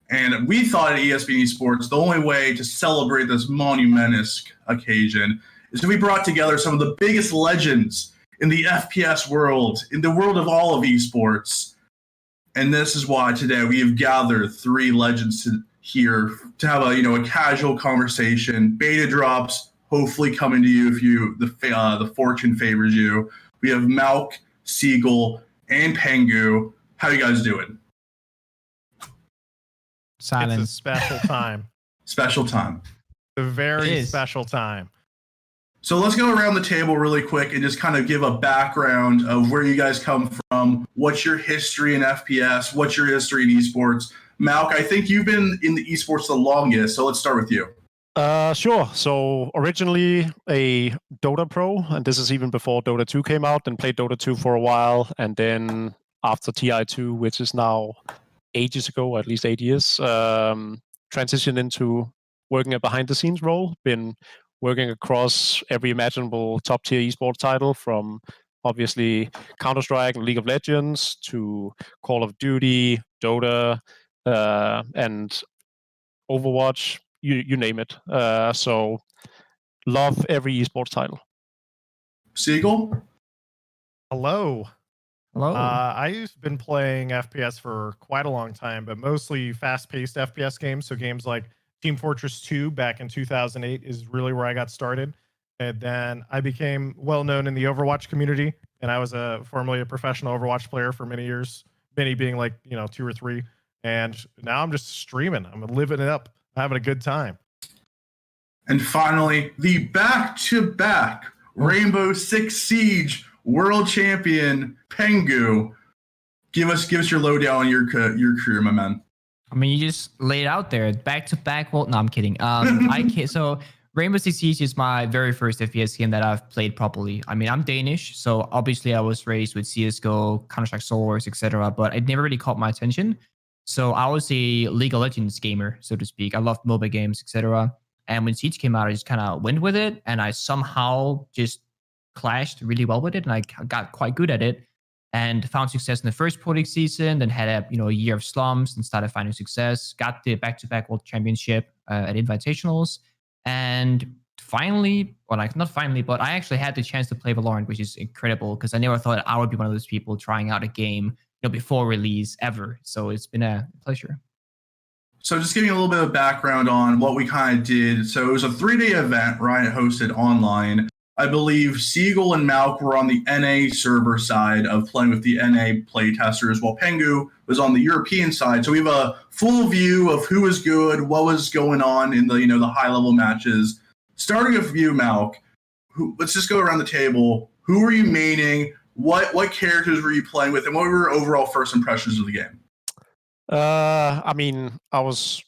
And we thought at ESPN Esports, the only way to celebrate this monumentous occasion is if we brought together some of the biggest legends in the FPS world, in the world of all of esports. And this is why today we have gathered three legends here to have a casual conversation. Beta drops hopefully coming to you if the fortune favors you. We have Maelk, Seagull, and Pengu. How you guys doing? Silence. It's a special time. Special time. A very special time. So let's go around the table really quick and just kind of give a background of where you guys come from. What's your history in FPS? What's your history in esports? Maelk, I think you've been in the esports the longest, so let's start with you. Sure. So originally a Dota pro, and this is even before Dota 2 came out, and played Dota 2 for a while. And then after TI2, which is now ages ago, at least 8 years, transitioned into working a behind-the-scenes role. Been working across every imaginable top-tier esports title, from obviously Counter-Strike and League of Legends to Call of Duty, Dota, and Overwatch, you name it. So love every esports title. Seagull? Hello. Hello. I've been playing FPS for quite a long time, but mostly fast-paced FPS games. So games like Team Fortress 2 back in 2008 is really where I got started. And then I became well-known in the Overwatch community, and I was formerly a professional Overwatch player for many years, many being like 2 or 3. And now I'm just streaming. I'm living it up, having a good time. And finally, the back-to-back Rainbow Six Siege world champion, Pengu. Give us your lowdown on your career, my man. I mean, you just laid it out there. Back to back. Well, no, I'm kidding. So Rainbow Six Siege is my very first FPS game that I've played properly. I mean, I'm Danish, so obviously I was raised with CSGO, Counter-Strike Source, etc. But it never really caught my attention. So I was a League of Legends gamer, so to speak. I loved mobile games, etc. And when Siege came out, I just kind of went with it, and I somehow just clashed really well with it, and I got quite good at it. And found success in the first Pro League season, then had a year of slumps and started finding success. Got the back-to-back World Championship at Invitationals, and finally, not finally, but I actually had the chance to play Valorant, which is incredible because I never thought I would be one of those people trying out a game before release ever. So it's been a pleasure. So just giving a little bit of background on what we kind of did. So it was a 3-day event Riot hosted online. I believe Seagull and Maelk were on the NA server side of playing with the NA playtesters, while Pengu was on the European side. So we have a full view of who was good, what was going on in the the high-level matches. Starting with you, Maelk, let's just go around the table. Who were you maining? What characters were you playing with, and what were your overall first impressions of the game? I mean, I was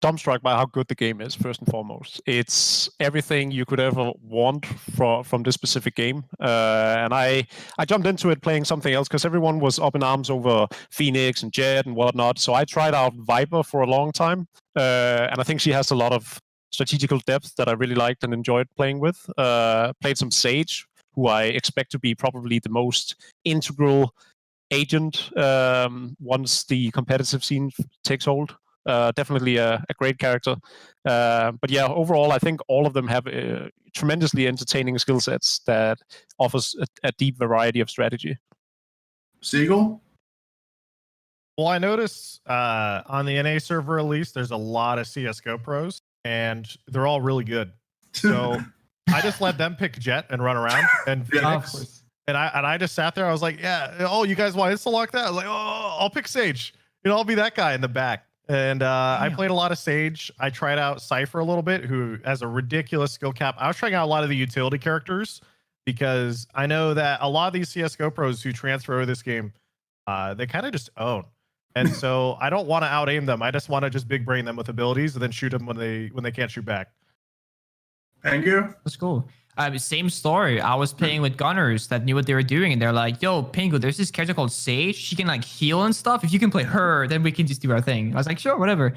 dumbstruck by how good the game is, first and foremost. It's everything you could ever want from this specific game. And I jumped into it playing something else because everyone was up in arms over Phoenix and Jet and whatnot. So I tried out Viper for a long time. And I think she has a lot of strategical depth that I really liked and enjoyed playing with. Played some Sage, who I expect to be probably the most integral agent once the competitive scene takes hold. Definitely a great character. But yeah, overall, I think all of them have tremendously entertaining skill sets that offers a deep variety of strategy. Seagull? Well, I noticed on the NA server, at least, there's a lot of CSGO pros, and they're all really good. So I just let them pick Jet and run around and Phoenix. And I just sat there. I was like, yeah, oh, you guys want to lock that? I was like, oh, I'll pick Sage. I'll be that guy in the back. And I played a lot of Sage. I tried out Cypher a little bit, who has a ridiculous skill cap. I was trying out a lot of the utility characters because I know that a lot of these CSGO pros who transfer over this game, they kind of just own. And so I don't want to out-aim them. I just want to just big brain them with abilities and then shoot them when they can't shoot back. Pengu? That's cool. Same story. I was playing with gunners that knew what they were doing, and they're like, yo, Pengu, there's this character called Sage. She can like heal and stuff. If you can play her, then we can just do our thing. I was like, sure, whatever.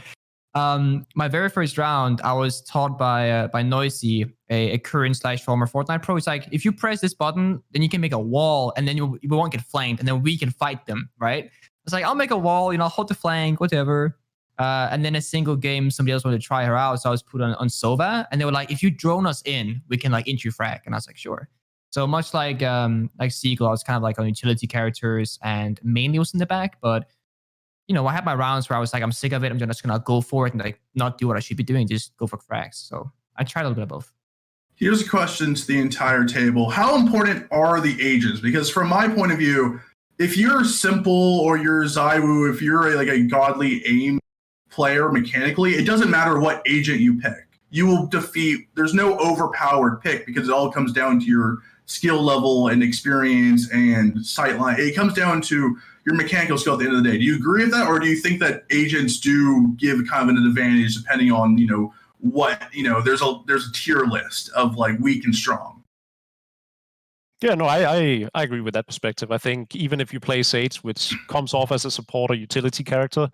My very first round, I was taught by Noisy, a current / former Fortnite pro. It's like, if you press this button, then you can make a wall, and then you won't get flanked, and then we can fight them, right? was like, I'll make a wall, hold the flank, whatever. And then a single game, somebody else wanted to try her out, so I was put on Sova, and they were like, if you drone us in, we can like entry frag, and I was like, sure. So much like Seagull, I was kind of like on utility characters and mainly was in the back, but I had my rounds where I was like, I'm sick of it. I'm just gonna go for it and like not do what I should be doing, just go for frags. So I tried a little bit of both. Here's a question to the entire table. How important are the agents? Because from my point of view, if you're simple or you're Zywoo, if you're like a godly aim player mechanically, it doesn't matter what agent you pick. You will defeat, there's no overpowered pick because it all comes down to your skill level and experience and sightline. It comes down to your mechanical skill at the end of the day. Do you agree with that? Or do you think that agents do give kind of an advantage depending on, there's a tier list of like weak and strong? Yeah, no, I agree with that perspective. I think even if you play Sage, which comes off as a support or utility character,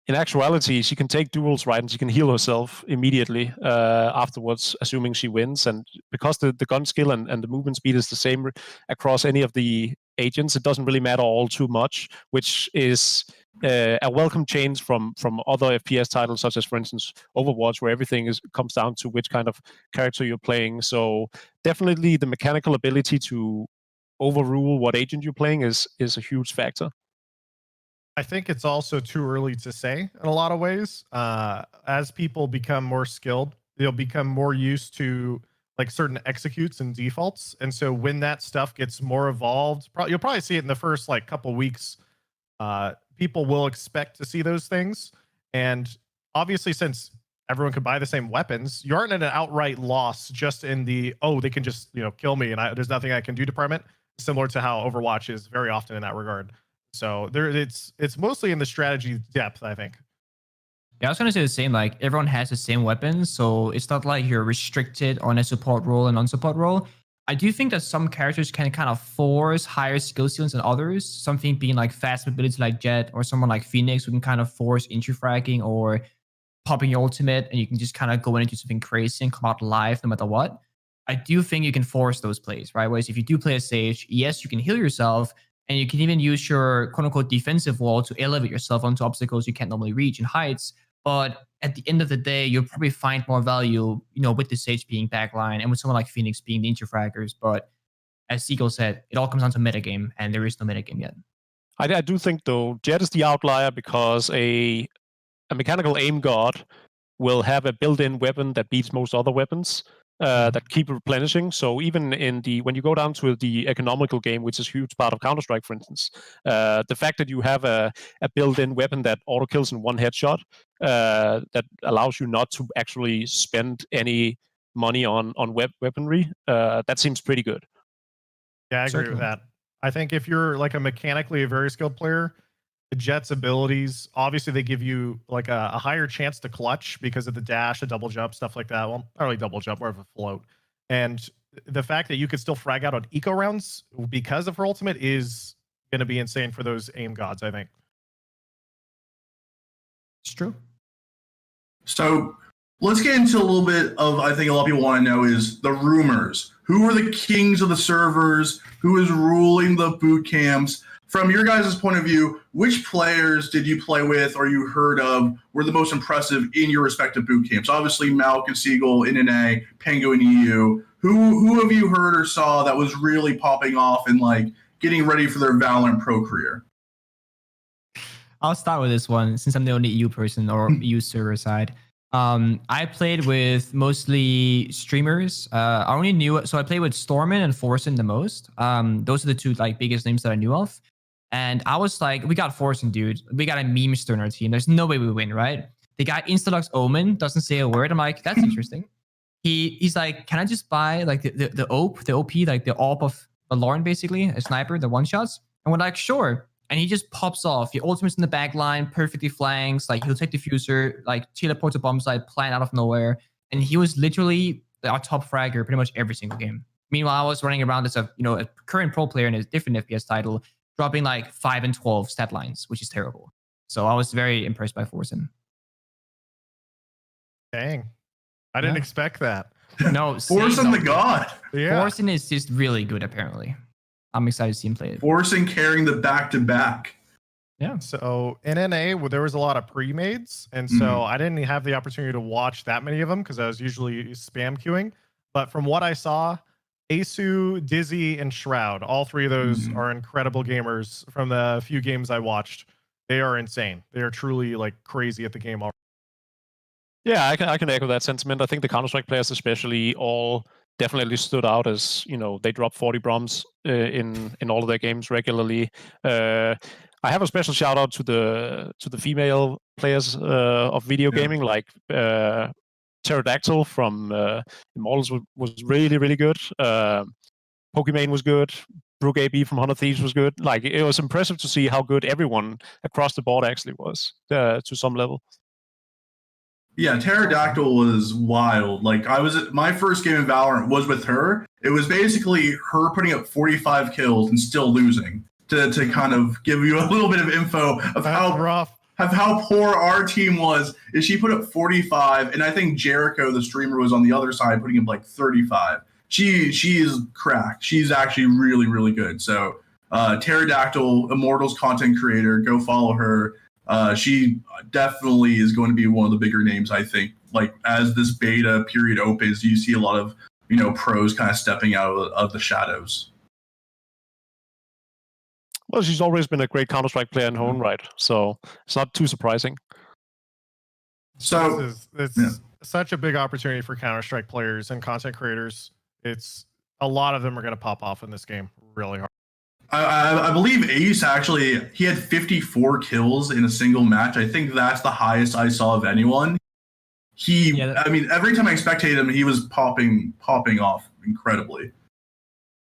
in actuality, she can take duels, right, and she can heal herself immediately afterwards, assuming she wins. And because the gun skill and the movement speed is the same across any of the agents, it doesn't really matter all too much, which is a welcome change from other FPS titles, such as, for instance, Overwatch, where everything comes down to which kind of character you're playing. So definitely the mechanical ability to overrule what agent you're playing is a huge factor. I think it's also too early to say in a lot of ways. As people become more skilled, they'll become more used to like certain executes and defaults. And so when that stuff gets more evolved, you'll probably see it in the first like couple weeks. People will expect to see those things. And obviously, since everyone could buy the same weapons, you aren't in an outright loss just in the, they can just, kill me and there's nothing I can do department, similar to how Overwatch is very often in that regard. So it's mostly in the strategy depth, I think. Yeah, I was gonna say the same. Like everyone has the same weapons, so it's not like you're restricted on a support role and non-support role. I do think that some characters can kind of force higher skill ceilings than others. Something being like fast mobility like Jett, or someone like Phoenix who can kind of force entry fragging or popping your ultimate, and you can just kind of go into something crazy and come out alive no matter what. I do think you can force those plays, right? Whereas if you do play a Sage, yes, you can heal yourself. And you can even use your quote-unquote defensive wall to elevate yourself onto obstacles you can't normally reach in heights. But at the end of the day, you'll probably find more value, with the Sage being backline and with someone like Phoenix being the interfraggers. But as Seagull said, it all comes down to metagame, and there is no metagame yet. I do think, though, Jett is the outlier because a mechanical aim god will have a built-in weapon that beats most other weapons. That keep replenishing. So even when you go down to the economical game, which is a huge part of Counter-Strike, for instance, the fact that you have a built-in weapon that auto kills in one headshot, that allows you not to actually spend any money on weaponry, that seems pretty good. Yeah, I agree with that. I think if you're like a mechanically a very skilled player, Jett's abilities, obviously they give you like a higher chance to clutch because of the dash, a double jump, stuff like that. Well, not really double jump, more of a float. And the fact that you could still frag out on eco rounds because of her ultimate is going to be insane for those aim gods, I think. It's true. So let's get into a little bit of, I think a lot of people want to know is the rumors. Who are the kings of the servers? Who is ruling the boot camps? From your guys' point of view, which players did you play with or you heard of were the most impressive in your respective boot camps? Obviously, Maelk and Seagull, NNA, Pengu, and EU. Who have you heard or saw that was really popping off and like getting ready for their Valorant pro career? I'll start with this one since I'm the only EU person or EU server side. I played with mostly streamers. I played with Stormin and Forsen the most. Those are the two like biggest names that I knew of. And I was like, we got Forsen, dude. We got a memester on our team. There's no way we win, right? The guy insta-locks Omen, doesn't say a word. I'm like, that's interesting. He's like, can I just buy like the OP, like the AWP of Valorant, basically, a sniper, the one shots? And we're like, sure. And he just pops off. The ultimate's in the back line, perfectly flanks. Like he'll take the fuser, like teleport to bomb site, plant out of nowhere. And he was literally our top fragger pretty much every single game. Meanwhile, I was running around as a current pro player in a different FPS title, dropping like 5 and 12 stat lines, which is terrible. So I was very impressed by Forsen. Dang. I didn't expect that. No, Forsen the god. Yeah. Forsen is just really good, apparently. I'm excited to see him play it. Forcing carrying the back-to-back. Yeah. So in NA, there was a lot of pre-mades, and so I didn't have the opportunity to watch that many of them because I was usually spam queuing. But from what I saw, Asu, Dizzy, and Shroud, all three of those are incredible gamers. From the few games I watched, they are insane. They are truly like crazy at the game already. Yeah, I can echo that sentiment. I think the Counter-Strike players especially all definitely stood out as, they drop 40 broms in all of their games regularly. I have a special shout out to the female players of video gaming, like Pterodactyl from Immortals was really, really good. Pokimane was good. Brook AB from 100 Thieves was good. Like, it was impressive to see how good everyone across the board actually was to some level. Yeah, Pterodactyl was wild. Like, my first game in Valorant was with her. It was basically her putting up 45 kills and still losing. To kind of give you a little bit of info of how poor our team was, is she put up 45, and I think Jericho, the streamer, was on the other side putting up like 35. She is cracked. She's actually really, really good. So Pterodactyl, Immortals content creator, go follow her. She definitely is going to be one of the bigger names, I think. Like, as this beta period opens, you see a lot of, pros kind of stepping out of the shadows. Well, she's always been a great Counter-Strike player in her own right, so it's not too surprising. So it's such a big opportunity for Counter-Strike players and content creators. It's a lot of them are going to pop off in this game really hard. I believe Ace actually, he had 54 kills in a single match. I think that's the highest I saw of anyone. Every time I spectated him, he was popping off incredibly.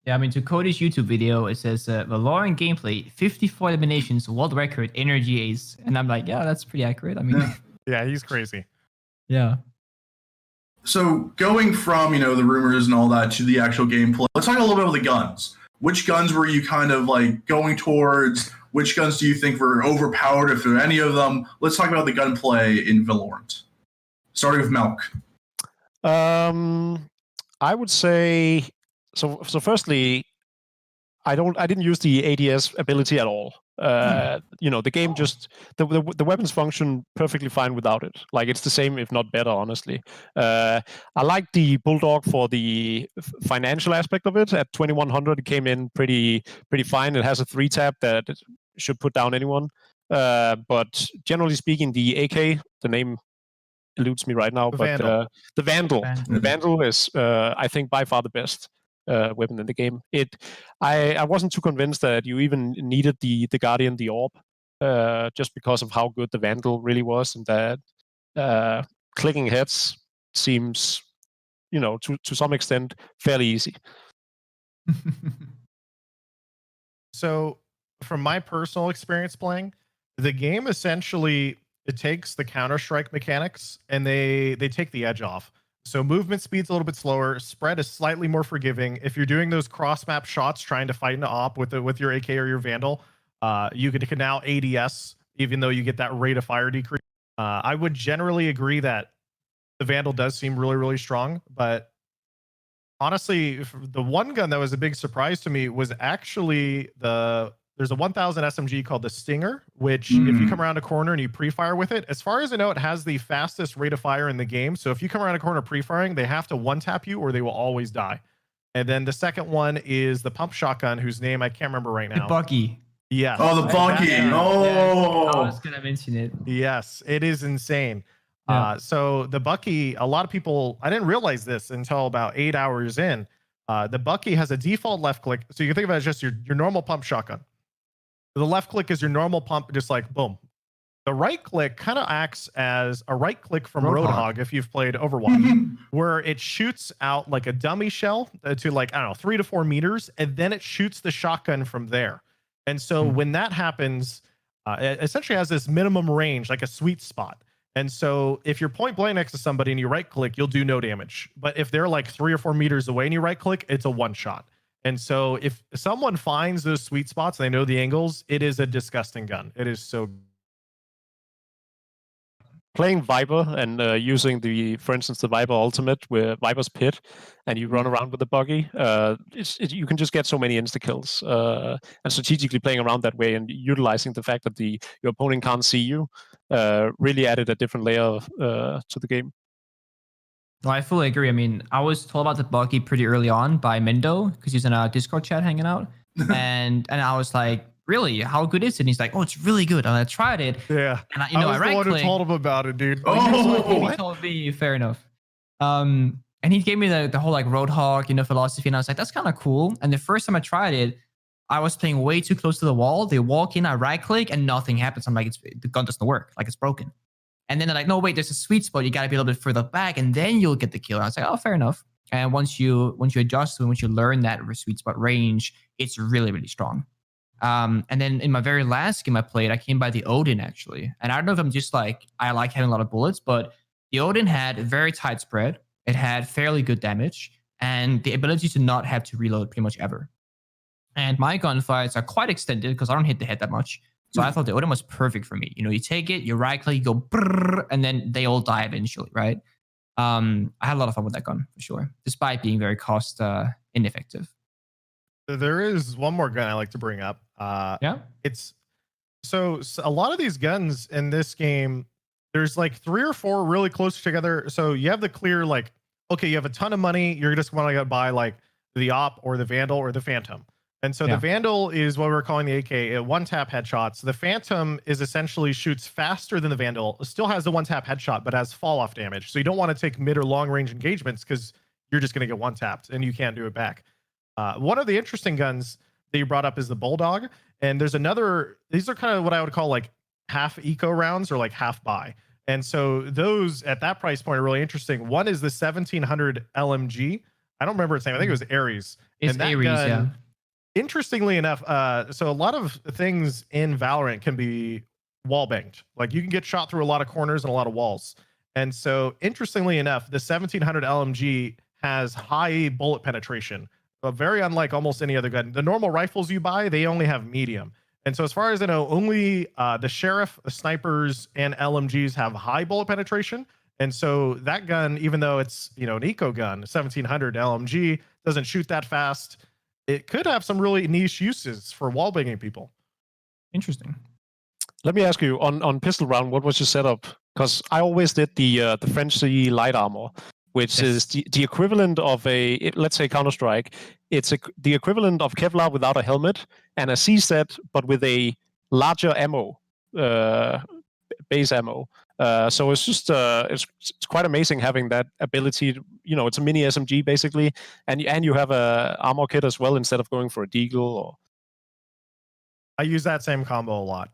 Yeah, to Cody's YouTube video, it says Valorant gameplay, 54 eliminations, world record, energy ace. And I'm like, yeah, that's pretty accurate. Yeah, he's crazy. Yeah. So going from, the rumors and all that to the actual gameplay, let's talk a little bit about the guns. Which guns were you kind of like going towards? Which guns do you think were overpowered, if there are any of them? Let's talk about the gunplay in Valorant. Starting with Maelk. I would say so. Firstly, I didn't use the ADS ability at all. The game just the weapons function perfectly fine without it. Like, it's the same, if not better, honestly. I like the Bulldog for the financial aspect of it. At 2100, it came in pretty fine. It has a 3-tap that should put down anyone. But generally speaking, the AK, the name eludes me right now, the Vandal. The Vandal is, I think, by far the best weapon in the game. I wasn't too convinced that you even needed the Guardian, the Orb, just because of how good the Vandal really was, and that clicking heads seems, to some extent, fairly easy. So, from my personal experience playing, the game essentially, it takes the Counter-Strike mechanics and they take the edge off. So movement speed's a little bit slower. Spread is slightly more forgiving. If you're doing those cross-map shots trying to fight an op with your AK or your Vandal, you can now ADS, even though you get that rate of fire decrease. I would generally agree that the Vandal does seem really, really strong. But honestly, the one gun that was a big surprise to me was actually there's a 1000 SMG called the Stinger, which if you come around a corner and you pre-fire with it, as far as I know, it has the fastest rate of fire in the game. So if you come around a corner pre-firing, they have to one-tap you or they will always die. And then the second one is the pump shotgun, whose name I can't remember right now. The Bucky. Yes. Oh, the Bucky. Oh. Yes, I was going to mention it. Yes, it is insane. Yeah. So the Bucky, a lot of people, I didn't realize this until about 8 hours in. The Bucky has a default left click. So you can think of it as just your normal pump shotgun. The left click is your normal pump, just like boom. The right click kind of acts as a right click from Roadhog if you've played Overwatch, where it shoots out like a dummy shell to 3 to 4 meters, and then it shoots the shotgun from there. And so when that happens, it essentially has this minimum range, like a sweet spot. And so if you're point blank next to somebody and you right click, you'll do no damage. But if they're like 3 or 4 meters away and you right click, it's a one shot. And so if someone finds those sweet spots and they know the angles, it is a disgusting gun. It is so. playing Viper and using for instance, the Viper Ultimate with Viper's Pit, and you run around with the buggy, you can just get so many insta kills. And strategically playing around that way and utilizing the fact that your opponent can't see you, really added a different layer to the game. No, I fully agree. I mean, I was told about the buggy pretty early on by Mendo because he's in a Discord chat hanging out, and I was like, "Really? How good is it?" And he's like, "Oh, it's really good." And I tried it. Yeah, and I was the one who told him about it, dude. He told me, fair enough. And he gave me the whole like Roadhog, philosophy, and I was like, "That's kind of cool." And the first time I tried it, I was playing way too close to the wall. They walk in, I right click, and nothing happens. I'm like, the gun doesn't work, like it's broken. And then they're like, no, wait, there's a sweet spot. You got to be a little bit further back, and then you'll get the kill. And I was like, oh, fair enough. And once you adjust to it, once you learn that sweet spot range, it's really, really strong. And then in my very last game I played, I came by the Odin, actually. And I don't know if I'm just like, I like having a lot of bullets, but the Odin had very tight spread. It had fairly good damage, and the ability to not have to reload pretty much ever. And my gunfights are quite extended because I don't hit the head that much. So I thought the Odin was perfect for me. You take it, you right click, you go brrr, and then they all die eventually, right? I had a lot of fun with that gun for sure, despite being very cost ineffective. There is one more gun I like to bring up. Yeah. It's so a lot of these guns in this game, there's like 3 or 4 really close together. So you have the clear, like, okay, you have a ton of money. You're just want to buy like the Op or the Vandal or the Phantom. And so the Vandal is what we're calling the AK, one-tap headshots. The Phantom is essentially shoots faster than the Vandal. It still has the one-tap headshot, but has fall-off damage. So you don't want to take mid or long-range engagements because you're just going to get one-tapped and you can't do it back. One of the interesting guns that you brought up is the Bulldog. And there's another, these are kind of what I would call like half eco rounds or like half buy. And so those at that price point are really interesting. One is the 1700 LMG. I don't remember its name. I think it was Ares. It's Ares, yeah. Interestingly enough, so a lot of things in Valorant can be wall banged. Like you can get shot through a lot of corners and a lot of walls. And so interestingly enough, the 1700 LMG has high bullet penetration, very unlike almost any other gun. The normal rifles you buy, they only have medium. And so as far as I know, only the Sheriff, the snipers, and LMGs have high bullet penetration. And so that gun, even though it's an eco gun, 1700 LMG, doesn't shoot that fast. It could have some really niche uses for wallbanging people. Interesting. Let me ask you on pistol round, what was your setup? Because I always did the Frenzy light armor, which is the equivalent of let's say Counter-Strike. It's the equivalent of Kevlar without a helmet and a C-set, but with a larger ammo, base ammo. So it's just it's quite amazing having that ability. It's a mini SMG basically, and you have a armor kit as well instead of going for a deagle. I use that same combo a lot.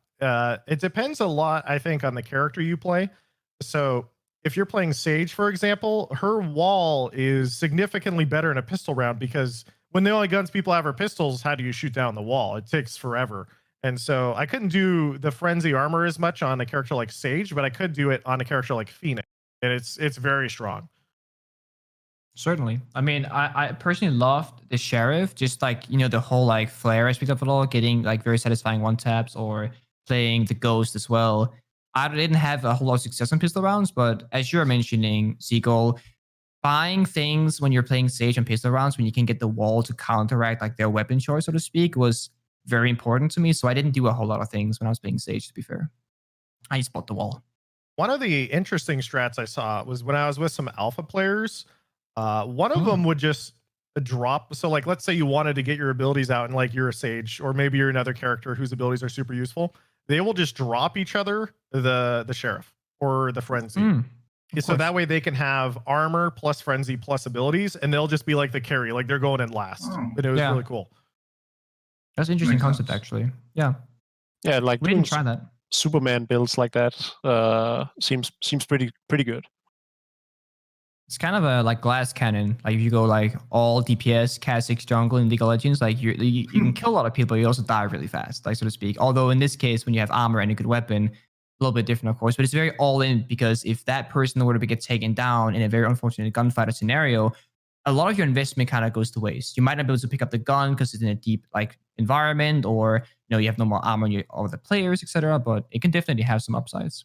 It depends a lot, I think, on the character you play. So if you're playing Sage, for example, her wall is significantly better in a pistol round because when the only guns people have are pistols, how do you shoot down the wall? It takes forever. And so I couldn't do the Frenzy armor as much on a character like Sage, but I could do it on a character like Phoenix. And it's very strong. Certainly. I mean, I personally loved the Sheriff, just like, the whole like flare aspect of it all, getting like very satisfying one taps, or playing the Ghost as well. I didn't have a whole lot of success on pistol rounds, but as you're mentioning, Seagull, buying things when you're playing Sage and pistol rounds, when you can get the wall to counteract like their weapon choice, so to speak, was very important to me. So I didn't do a whole lot of things when I was playing Sage, to be fair. I just bought the wall. One of the interesting strats I saw was when I was with some alpha players. One of them would just drop. So like, let's say you wanted to get your abilities out and like you're a Sage, or maybe you're another character whose abilities are super useful. They will just drop each other the Sheriff or the Frenzy. So that way they can have armor plus Frenzy plus abilities, and they'll just be like the carry, like they're going in last. And it was really cool. That's an interesting concept, actually. Yeah. Yeah, like we didn't try that. Superman builds like that seems pretty good. It's kind of a like glass cannon. Like if you go like all DPS, Kha'Zix jungle in League of Legends, like you can kill a lot of people, you also die really fast, like so to speak. Although in this case, when you have armor and a good weapon, a little bit different, of course. But it's very all in, because if that person were to get taken down in a very unfortunate gunfighter scenario, a lot of your investment kind of goes to waste. You might not be able to pick up the gun because it's in a deep like environment, or you have no more armor on all the players, etc. But it can definitely have some upsides.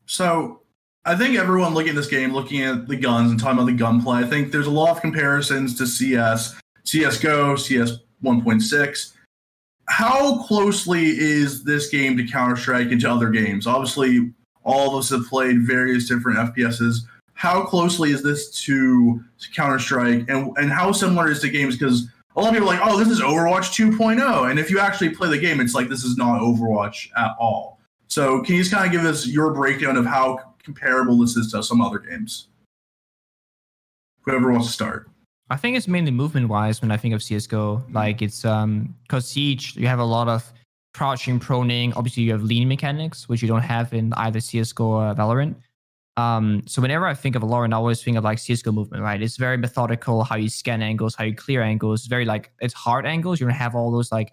So I think everyone looking at this game, looking at the guns and talking about the gunplay, I think there's a lot of comparisons to CS, CSGO, CS 1.6. How closely is this game to Counter-Strike and to other games? Obviously, all of us have played various different FPSs. How closely is this to Counter-Strike, and how similar is the games? Because a lot of people are like, oh, this is Overwatch 2.0. And if you actually play the game, it's like this is not Overwatch at all. So can you just kind of give us your breakdown of how comparable this is to some other games? Whoever wants to start. I think it's mainly movement-wise when I think of CSGO. Like it's because Siege, you have a lot of crouching, proning. Obviously, you have lean mechanics, which you don't have in either CSGO or Valorant. So whenever I think of Valorant, I always think of like CSGO movement, right? It's very methodical, how you scan angles, how you clear angles. It's very like, it's hard angles. You don't have all those like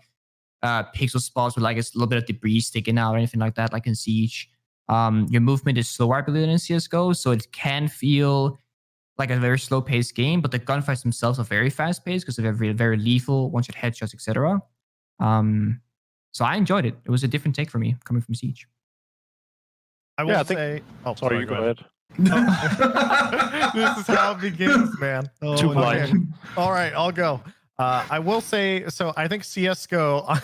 pixel spots with like a little bit of debris sticking out or anything like that, like in Siege. Your movement is slower, I believe, than in CSGO. So it can feel like a very slow-paced game, but the gunfights themselves are very fast-paced because they're very, very lethal, one-shot headshots, etc. So I enjoyed it. It was a different take for me coming from Siege. I will say... Oh, sorry, go ahead. This is how it begins, man. Oh, Too blind. Man. All right, I'll go. I will say, so I think CSGO,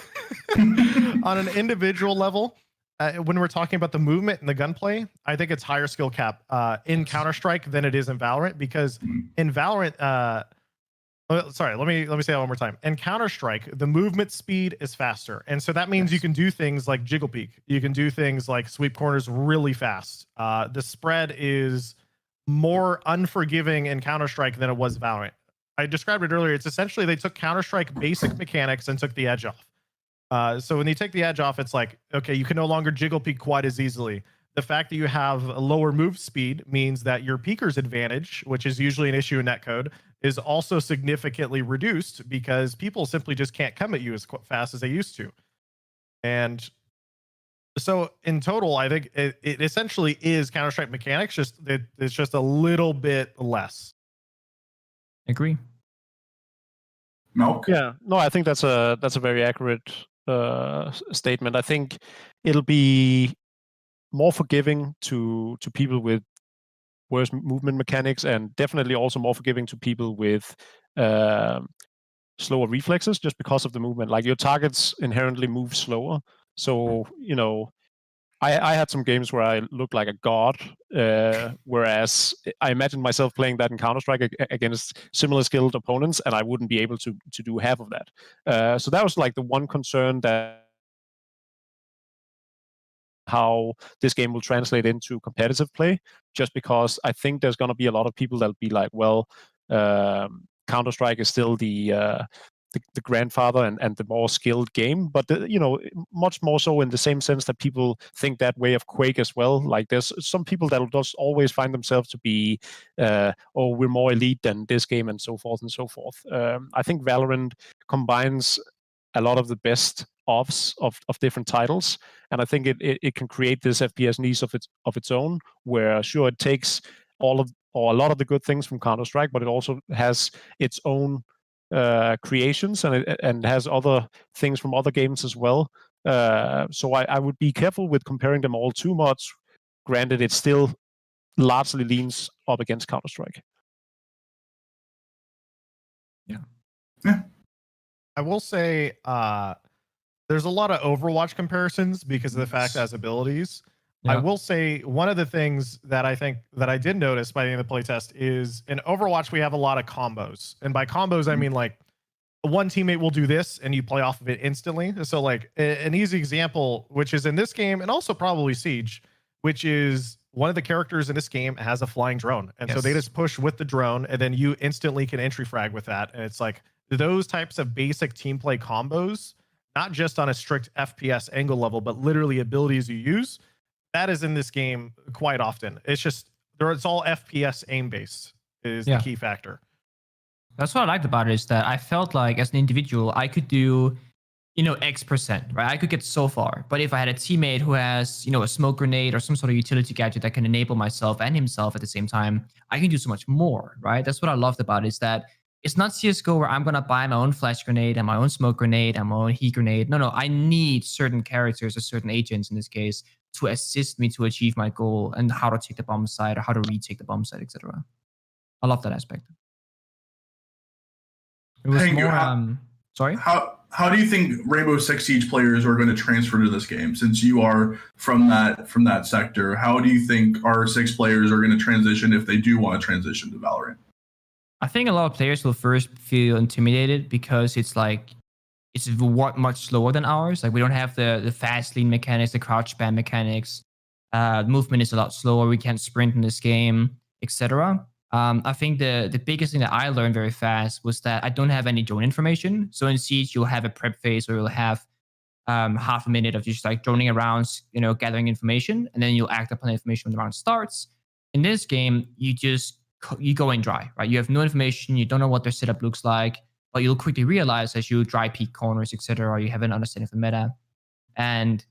on an individual level, when we're talking about the movement and the gunplay, I think it's higher skill cap in Counter-Strike than it is in Valorant, because in Valorant, sorry, let me say that one more time. In Counter-Strike, the movement speed is faster, and so that means you can do things like jiggle peek. You can do things like sweep corners really fast. The spread is more unforgiving in Counter-Strike than it was Valorant. I described it earlier. It's essentially they took Counter-Strike basic mechanics and took the edge off. So when you take the edge off, it's like, okay, you can no longer jiggle peek quite as easily. The fact that you have a lower move speed means that your peeker's advantage, which is usually an issue in netcode, is also significantly reduced because people simply just can't come at you as fast as they used to. And so in total, I think it essentially is Counter-Strike mechanics, just it's just a little bit less. Agree. Maelk? Yeah, no, I think that's a very accurate statement. I think it'll be more forgiving to people with worse movement mechanics, and definitely also more forgiving to people with slower reflexes, just because of the movement. Like your targets inherently move slower, so I had some games where I looked like a god, whereas I imagined myself playing that in Counter-Strike against similar skilled opponents, and I wouldn't be able to do half of that. So that was like the one concern, that how this game will translate into competitive play, just because I think there's going to be a lot of people that'll be like, well, Counter-Strike is still the grandfather and the more skilled game, but much more so in the same sense that people think that way of Quake as well. Like there's some people that will just always find themselves to be, we're more elite than this game, and so forth and so forth. I think Valorant combines a lot of the best of different titles, and I think it can create this FPS niche of its own, where sure it takes a lot of the good things from Counter-Strike, but it also has its own creations, and has other things from other games as well. So I would be careful with comparing them all too much. Granted, it still largely leans up against Counter-Strike. Yeah. I will say there's a lot of Overwatch comparisons because of the fact it has abilities. Yeah. I will say one of the things that I think that I did notice by the end of the playtest is in Overwatch, we have a lot of combos. And by combos, I mean like one teammate will do this and you play off of it instantly. So like an easy example, which is in this game and also probably Siege, which is one of the characters in this game has a flying drone. And so they just push with the drone and then you instantly can entry frag with that. And it's like those types of basic team play combos, not just on a strict FPS angle level, but literally abilities you use. That is in this game quite often. It's just it's all FPS aim based is the key factor. That's what I liked about it, is that I felt like as an individual I could do X%, right? I could get so far, but if I had a teammate who has a smoke grenade or some sort of utility gadget that can enable myself and himself at the same time, I can do so much more, right? That's what I loved about it, is that it's not CSGO where I'm going to buy my own flash grenade and my own smoke grenade and my own heat grenade. No, I need certain characters or certain agents in this case to assist me to achieve my goal and how to take the bomb site or how to retake the bomb site, etc. I love that aspect. It was Pengu, more, sorry? How do you think Rainbow Six Siege players are going to transfer to this game? Since you are from that sector, how do you think R6 players are going to transition if they do want to transition to Valorant? I think a lot of players will first feel intimidated because it's much slower than ours. Like we don't have the fast lean mechanics, the crouch spam mechanics. Movement is a lot slower. We can't sprint in this game, etc. I think the biggest thing that I learned very fast was that I don't have any drone information. So in Siege, you'll have a prep phase where you'll have half a minute of just like droning around, gathering information, and then you'll act upon the information when the round starts. In this game, you go in dry, right? You have no information, you don't know what their setup looks like, but you'll quickly realize as you dry peek corners, etc., or you have an understanding of the meta. And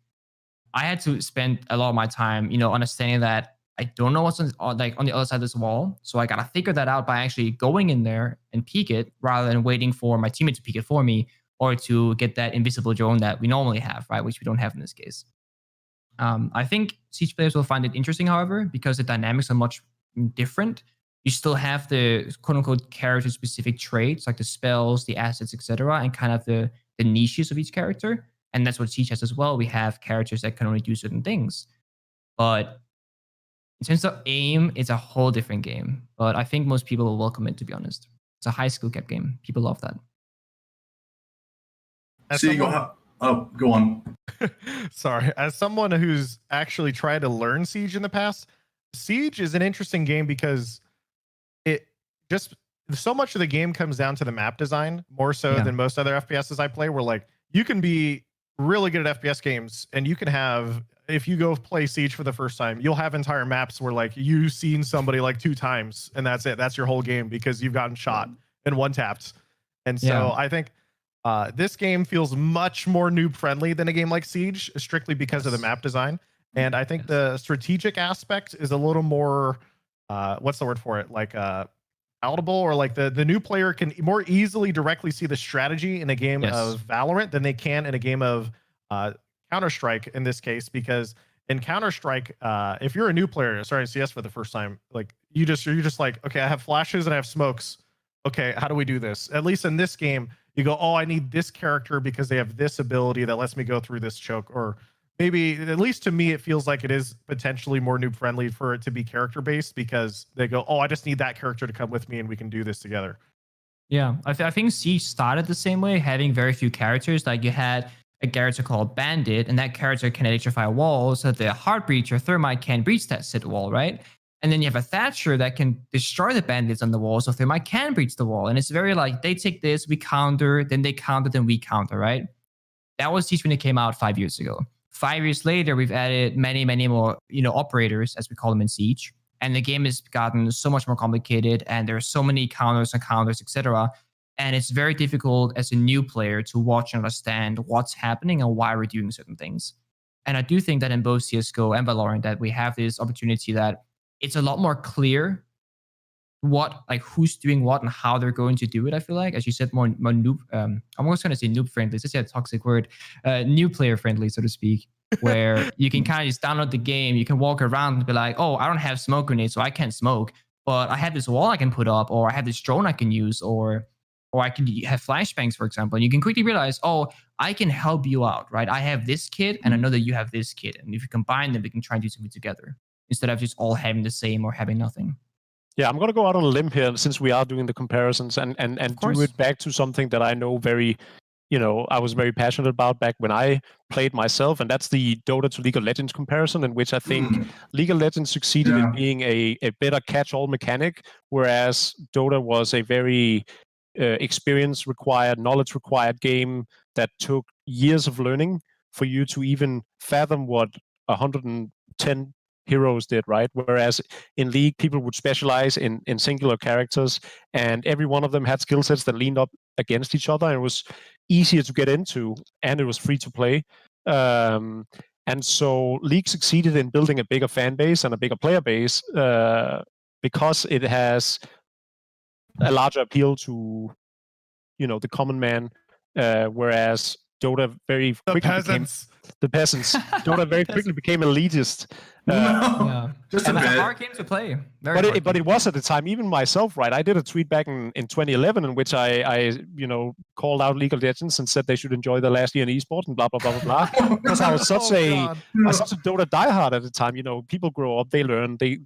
I had to spend a lot of my time, understanding that I don't know what's on the other side of this wall. So I got to figure that out by actually going in there and peek it rather than waiting for my teammate to peek it for me or to get that invisible drone that we normally have, right? Which we don't have in this case. I think Siege players will find it interesting, however, because the dynamics are much different. You still have the quote-unquote character-specific traits, like the spells, the assets, etc., and kind of the niches of each character. And that's what Siege has as well. We have characters that can only do certain things. But in terms of aim, it's a whole different game. But I think most people will welcome it, to be honest. It's a high skill cap game. People love that. Go on. Sorry. As someone who's actually tried to learn Siege in the past, Siege is an interesting game because it just so much of the game comes down to the map design more so than most other FPSs I play, where like you can be really good at FPS games and you can have, if you go play Siege for the first time, you'll have entire maps where like you've seen somebody like 2 times and that's it. That's your whole game because you've gotten shot and one tapped. And so I think this game feels much more noob friendly than a game like Siege, strictly because of the map design. And I think the strategic aspect is a little more, what's the word for it? Like palatable, or like the new player can more easily directly see the strategy in a game of Valorant than they can in a game of Counter-Strike in this case, because in Counter-Strike, if you're a new player starting CS for the first time, like you're just like, okay, I have flashes and I have smokes. Okay, how do we do this? At least in this game, you go, oh, I need this character because they have this ability that lets me go through this choke. Or maybe, at least to me, it feels like it is potentially more noob friendly for it to be character based because they go, oh, I just need that character to come with me and we can do this together. Yeah, I think Siege started the same way, having very few characters. Like you had a character called Bandit, and that character can electrify a wall, so the Heart Breach or Thermite can breach that said wall, right? And then you have a Thatcher that can destroy the bandits on the wall, so Thermite can breach the wall. And it's very like, they take this, we counter, then they counter, then we counter, right? That was Siege when it came out 5 years ago. 5 years later, we've added many, many more, operators, as we call them in Siege. And the game has gotten so much more complicated, and there are so many counters, etc. And it's very difficult as a new player to watch and understand what's happening and why we're doing certain things. And I do think that in both CSGO and Valorant that we have this opportunity that it's a lot more clear who's doing what and how they're going to do it. I feel like, as you said, more noob. I'm almost going to say noob friendly. It's just a toxic word. New player friendly, so to speak, where you can kind of just download the game. You can walk around and be like, oh, I don't have smoke grenades, so I can't smoke. But I have this wall I can put up, or I have this drone I can use, or I can have flashbangs, for example. And you can quickly realize, oh, I can help you out, right? I have this kit, and I know that you have this kit. And if you combine them, we can try and do something together instead of just all having the same or having nothing. Yeah, I'm going to go out on a limb here since we are doing the comparisons and do it back to something that I know very, I was very passionate about back when I played myself. And that's the Dota to League of Legends comparison, in which I think League of Legends succeeded in being a better catch-all mechanic, whereas Dota was a very experience required, knowledge required game that took years of learning for you to even fathom what 110 heroes did, right? Whereas in League, people would specialize in singular characters, and every one of them had skill sets that leaned up against each other, and it was easier to get into, and it was free to play. And so League succeeded in building a bigger fan base and a bigger player base because it has a larger appeal to, the common man, whereas Dota very quickly became the peasants. Dota very quickly became elitist. Just a and bit. a hard game to play. But it was at the time, even myself, right? I did a tweet back in 2011 in which I called out League of Legends and said they should enjoy their last year in esports and blah blah blah blah blah. Because I was such a Dota diehard at the time. People grow up, they learn, they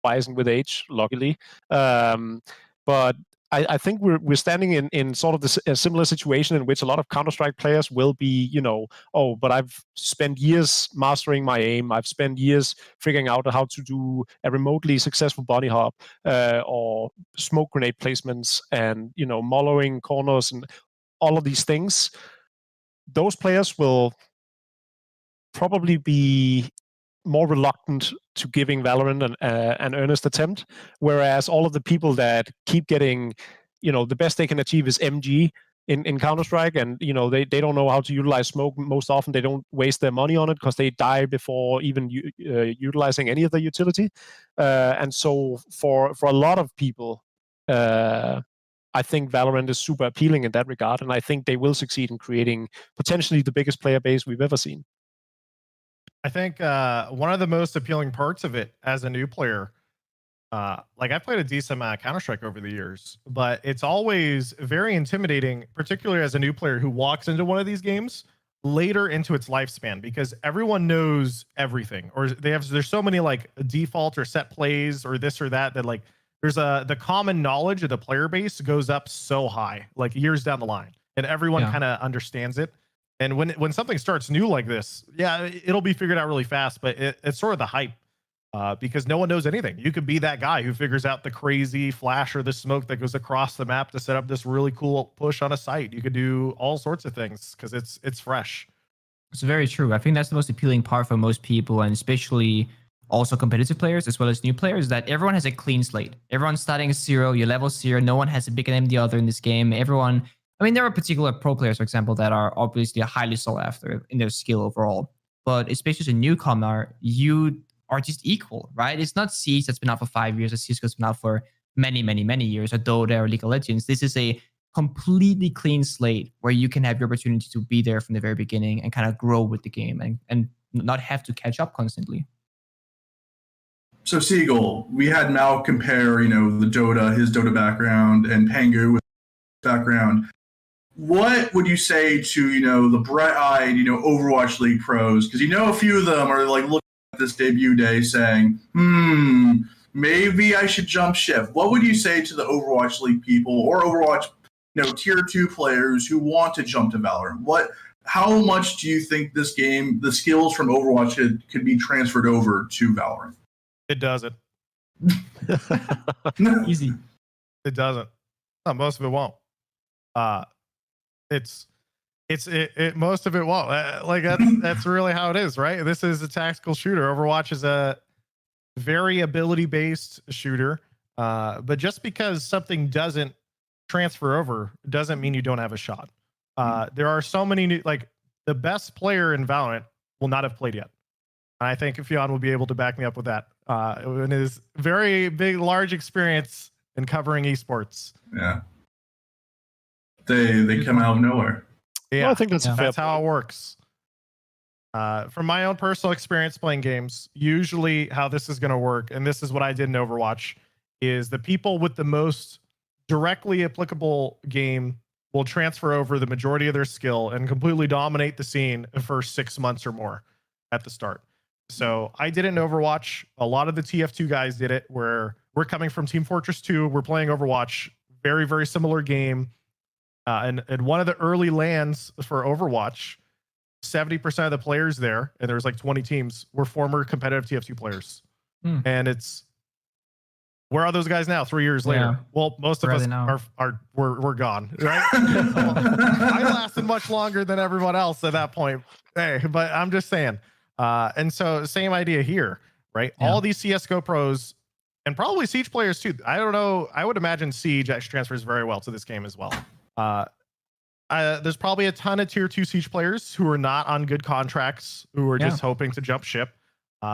wisen with age, luckily. But I think we're standing in sort of a similar situation in which a lot of Counter-Strike players will be, but I've spent years mastering my aim. I've spent years figuring out how to do a remotely successful bunny hop or smoke grenade placements and, mollowing corners and all of these things. Those players will probably be more reluctant to giving Valorant an earnest attempt, whereas all of the people that keep getting, the best they can achieve is MG in Counter-Strike, and they don't know how to utilize smoke. Most often they don't waste their money on it because they die before even utilizing any of the utility. And so for a lot of people, I think Valorant is super appealing in that regard, and I think they will succeed in creating potentially the biggest player base we've ever seen. I think one of the most appealing parts of it as a new player, I've played a decent amount of Counter-Strike over the years, but it's always very intimidating, particularly as a new player who walks into one of these games later into its lifespan, because everyone knows everything, or there's so many default or set plays or this or that there's the common knowledge of the player base goes up so high, years down the line, and everyone kind of understands it. And when something starts new like this, it'll be figured out really fast, but it's sort of the hype because no one knows anything. You could be that guy who figures out the crazy flash or the smoke that goes across the map to set up this really cool push on a site. You could do all sorts of things because it's fresh. It's very true. I think that's the most appealing part for most people, and especially also competitive players as well as new players, that everyone has a clean slate. Everyone's starting at 0, you're level 0. No one has a bigger name than the other in this game. There are particular pro players, for example, that are obviously highly sought after in their skill overall. But especially as a newcomer, you are just equal, right? It's not Siege that's been out for 5 years, or CSGO's been out for many, many, many years, or Dota or League of Legends. This is a completely clean slate where you can have the opportunity to be there from the very beginning and kind of grow with the game and not have to catch up constantly. So Seagull, we had Maelk compare, his Dota background and Pengu with background. What would you say to, the bright-eyed, Overwatch League pros? Because a few of them are looking at this debut day saying, maybe I should jump ship. What would you say to the Overwatch League people or Overwatch, tier 2 players who want to jump to Valorant? How much do you think this game, the skills from Overwatch could be transferred over to Valorant? It doesn't. Easy. It doesn't. No, most of it won't. Most of it won't. That's really how it is, right? This is a tactical shooter. Overwatch is a very ability-based shooter. But just because something doesn't transfer over doesn't mean you don't have a shot. There are so many new, the best player in Valorant will not have played yet. And I think Fionn will be able to back me up with that. In his very big, large experience in covering esports. Yeah. They come out of nowhere. Yeah, well, I think that's how it works. From my own personal experience playing games, usually how this is going to work, and this is what I did in Overwatch, is the people with the most directly applicable game will transfer over the majority of their skill and completely dominate the scene for 6 months or more at the start. So I did it in Overwatch. A lot of the TF2 guys did it, where we're coming from Team Fortress 2. We're playing Overwatch. Very, very similar game. And one of the early lands for Overwatch, 70% of the players there, and there's 20 teams, were former competitive TF2 players. And where are those guys now 3 years later? Well, most of us we're gone, right? I lasted much longer than everyone else at that point. Hey, but I'm just saying. And so same idea here, right? Yeah. All these CSGO pros and probably Siege players too. I don't know. I would imagine Siege actually transfers very well to this game as well. There's probably a ton of tier 2 Siege players who are not on good contracts, who are just hoping to jump ship.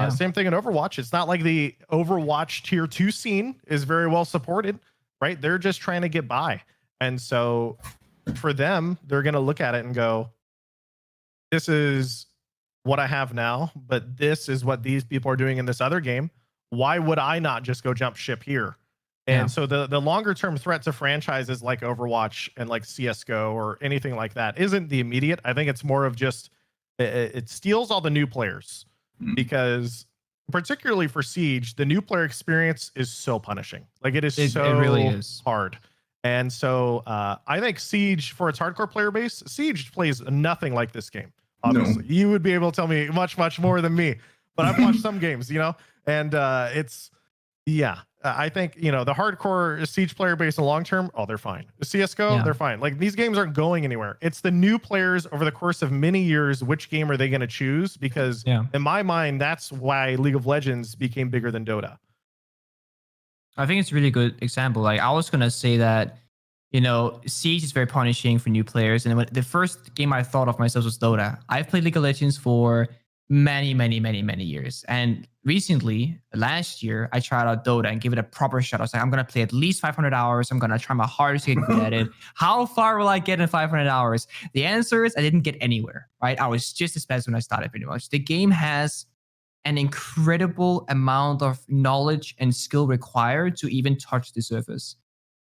Same thing in Overwatch. It's not like the Overwatch tier 2 scene is very well supported, right? They're just trying to get by. And so for them, they're going to look at it and go, this is what I have now, but this is what these people are doing in this other game. Why would I not just go jump ship here? And so the longer term threat to franchises like Overwatch and like CSGO or anything like that isn't the immediate. I think it's more of just it steals all the new players, because particularly for Siege, the new player experience is so punishing. Like it really is hard. And so I think Siege, for its hardcore player base, Siege plays nothing like this game. Obviously, you would be able to tell me much more than me, but I've watched some games, and it's I think, the hardcore Siege player base in long term, they're fine. The CSGO, they're fine. Like, these games aren't going anywhere. It's the new players over the course of many years, which game are they going to choose? Because in my mind, that's why League of Legends became bigger than Dota. I think it's a really good example. Like, I was going to say that, Siege is very punishing for new players. And the first game I thought of myself was Dota. I've played League of Legends for many years. And recently, last year, I tried out Dota and gave it a proper shot. I was like, I'm going to play at least 500 hours. I'm going to try my hardest to get good at it. How far will I get in 500 hours? The answer is I didn't get anywhere, right? I was just as bad as when I started, pretty much. The game has an incredible amount of knowledge and skill required to even touch the surface.